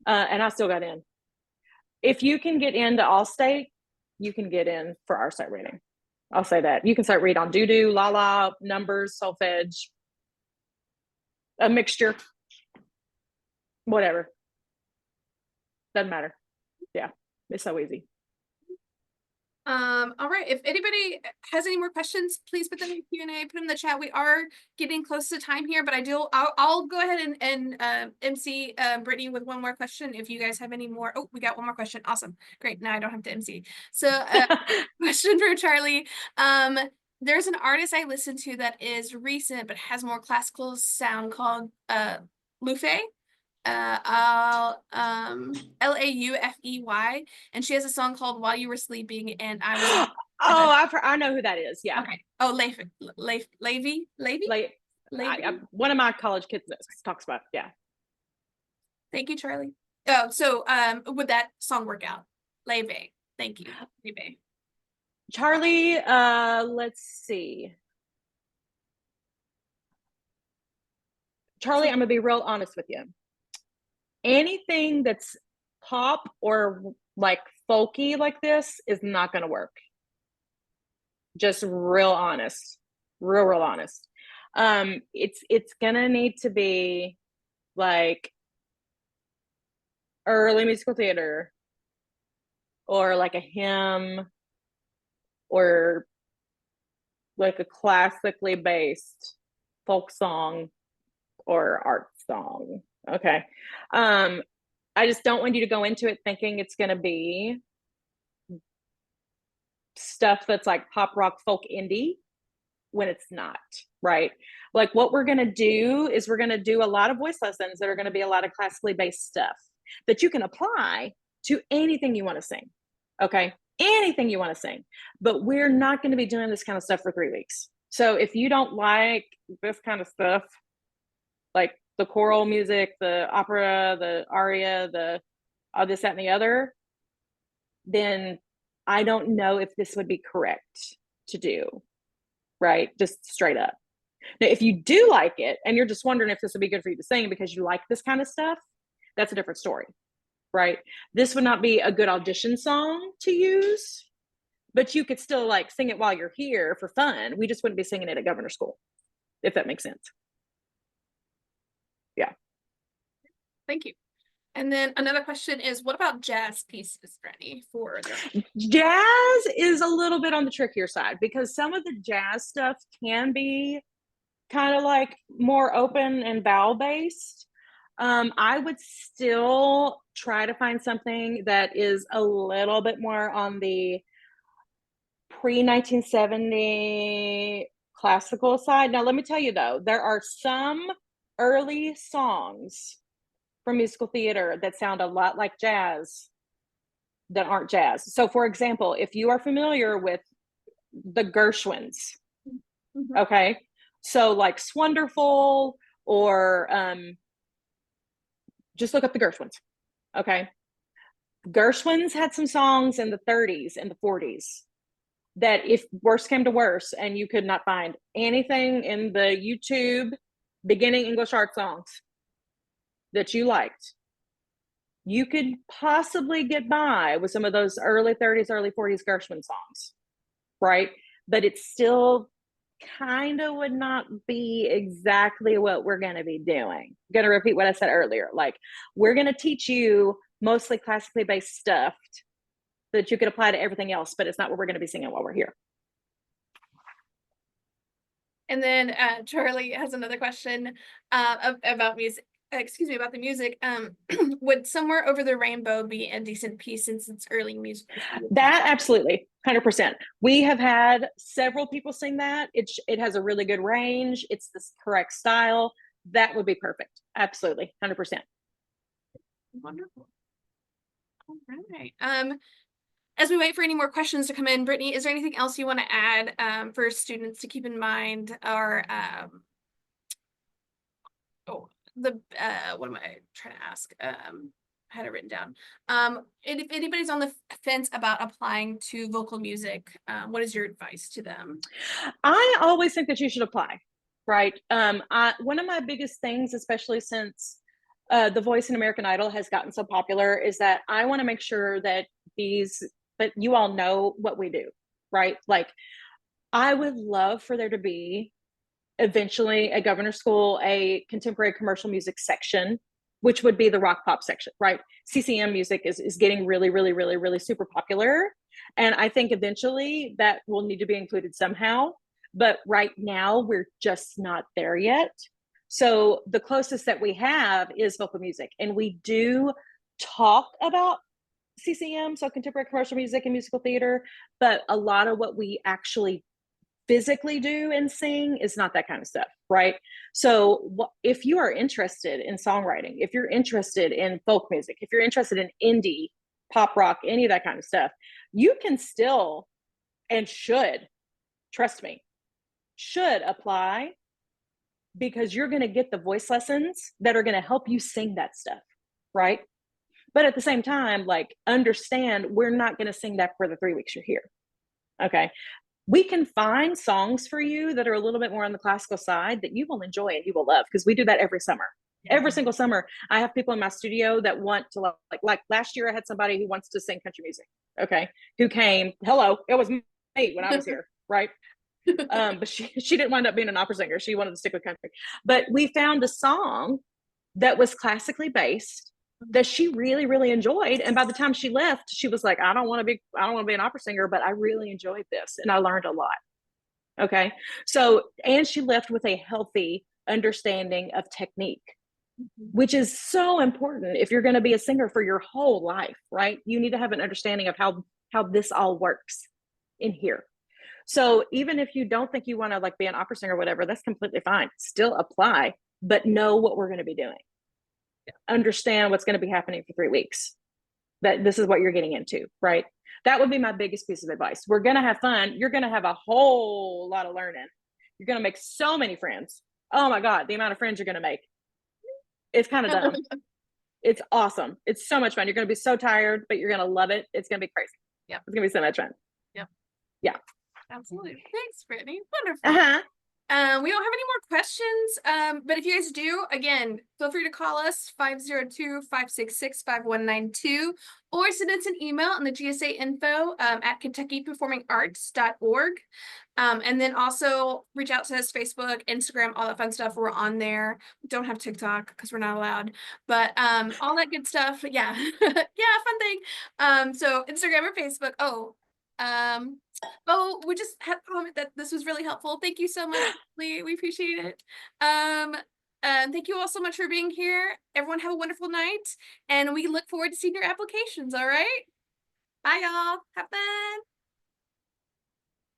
And I still got in. If you can get into Allstate, you can get in for our sight reading. I'll say that. You can sight read on doo-doo, la-la, numbers, solfege, a mixture, whatever. Doesn't matter. Yeah, it's so easy. All right, if anybody has any more questions, please put them in Q&A, put them in the chat. We are getting close to time here, but I'll go ahead and MC Brittany with one more question if you guys have any more. Oh, we got one more question. Awesome. Great. Now I don't have to MC. So question for Charlie. There's an artist I listen to that is recent but has more classical sound called Luffy. Laufey, and she has a song called While You Were Sleeping, and I was I know who that is. Yeah. Okay. Oh, Levy. One of my college kids talks about. Yeah. Thank you, Charlie. Oh, so would that song work out? Levy. Thank you, Levy. Charlie, let's see. Charlie, I'm gonna be real honest with you. Anything that's pop or like folky like this is not gonna work. Just real honest, real honest. It's gonna need to be like early musical theater, or like a hymn, or like a classically based folk song or art song. Okay. I just don't want you to go into it thinking it's going to be stuff that's like pop rock folk indie when it's not, right? Like what we're going to do is we're going to do a lot of voice lessons that are going to be a lot of classically based stuff that you can apply to anything you want to sing. Okay. Anything you want to sing, but we're not going to be doing this kind of stuff for 3 weeks. So if you don't like this kind of stuff, like the choral music, the opera, the aria, the all this, that, and the other, then I don't know if this would be correct to do, right? Just straight up. Now, if you do like it and you're just wondering if this would be good for you to sing because you like this kind of stuff, that's a different story, right? This would not be a good audition song to use, but you could still like sing it while you're here for fun. We just wouldn't be singing it at Governor School, if that makes sense. Yeah. Thank you. And then another question is, what about jazz pieces, Brittany? Jazz is a little bit on the trickier side because some of the jazz stuff can be kind of like more open and vowel based. I would still try to find something that is a little bit more on the pre-1970 classical side. Now, let me tell you though, there are some early songs from musical theater that sound a lot like jazz that aren't jazz. So for example, if you are familiar with the Gershwins, okay, so like Swonderful, or just look up the Gershwins, okay? Gershwins had some songs in the 30s and the 40s that if worse came to worse and you could not find anything in the YouTube beginning English art songs that you liked, you could possibly get by with some of those early 30s, early 40s Gershwin songs, right? But it still kind of would not be exactly what we're going to be doing. I'm going to repeat what I said earlier. Like, we're going to teach you mostly classically based stuff that you could apply to everything else, but it's not what we're going to be singing while we're here. And then Charlie has another question about music. Excuse me, about the music. Would Somewhere Over the Rainbow be a decent piece since it's early music? That absolutely, 100%. We have had several people sing that. It has a really good range. It's the correct style. That would be perfect. Absolutely, 100%. Wonderful. All right. As we wait for any more questions to come in, Brittany, is there anything else you want to add for students to keep in mind, or what am I trying to ask? I had it written down. If anybody's on the fence about applying to vocal music, what is your advice to them? I always think that you should apply, right? One of my biggest things, especially since The Voice in American Idol has gotten so popular is that I want to make sure that you all know what we do, right? Like, I would love for there to be eventually at Governor School a contemporary commercial music section, which would be the rock pop section, right? CCM music is getting really, really, really, really super popular. And I think eventually that will need to be included somehow. But right now, we're just not there yet. So the closest that we have is vocal music. And we do talk about CCM, so contemporary commercial music and musical theater, but a lot of what we actually physically do and sing is not that kind of stuff, right? So if you are interested in songwriting, if you're interested in folk music, if you're interested in indie, pop rock, any of that kind of stuff, you can still and should, trust me, should apply, because you're going to get the voice lessons that are going to help you sing that stuff, right? But at the same time, like, understand we're not going to sing that for the 3 weeks you're here. Okay. We can find songs for you that are a little bit more on the classical side that you will enjoy and you will love, because we do that every summer. Every single summer, I have people in my studio that want to, like last year, I had somebody who wants to sing country music. Okay. Who came, hello, it was me when I was here, right? But she didn't wind up being an opera singer. She wanted to stick with country. But we found a song that was classically based that she really, really enjoyed. And by the time she left, she was like, I don't want to be an opera singer, but I really enjoyed this and I learned a lot. Okay. So, and she left with a healthy understanding of technique, which is so important if you're going to be a singer for your whole life, right? You need to have an understanding of how this all works in here. So even if you don't think you want to like be an opera singer or whatever, that's completely fine. Still apply, but know what we're going to be doing. Understand what's going to be happening for 3 weeks. That this is what you're getting into, right? That would be my biggest piece of advice. We're going to have fun. You're going to have a whole lot of learning. You're going to make so many friends. Oh my God, the amount of friends you're going to make. It's kind of dumb. It's awesome. It's so much fun. You're going to be so tired, but you're going to love it. It's going to be crazy. Yeah. It's going to be so much fun. Yep. Yeah. Absolutely. Thanks, Brittany. Wonderful. Uh-huh. We don't have any more questions, but if you guys do, again, feel free to call us 502-566-5192 or send us an email on the GSA info at KentuckyPerformingArts.org. And then also reach out to us, Facebook, Instagram, all that fun stuff. We're on there. We don't have TikTok because we're not allowed, but all that good stuff. Yeah. Yeah, fun thing. So Instagram or Facebook. We just had a comment that this was really helpful. Thank you so much, Lee. We appreciate it. Thank you all so much for being here. Everyone have a wonderful night, and we look forward to seeing your applications. All right. Bye, y'all. Have fun.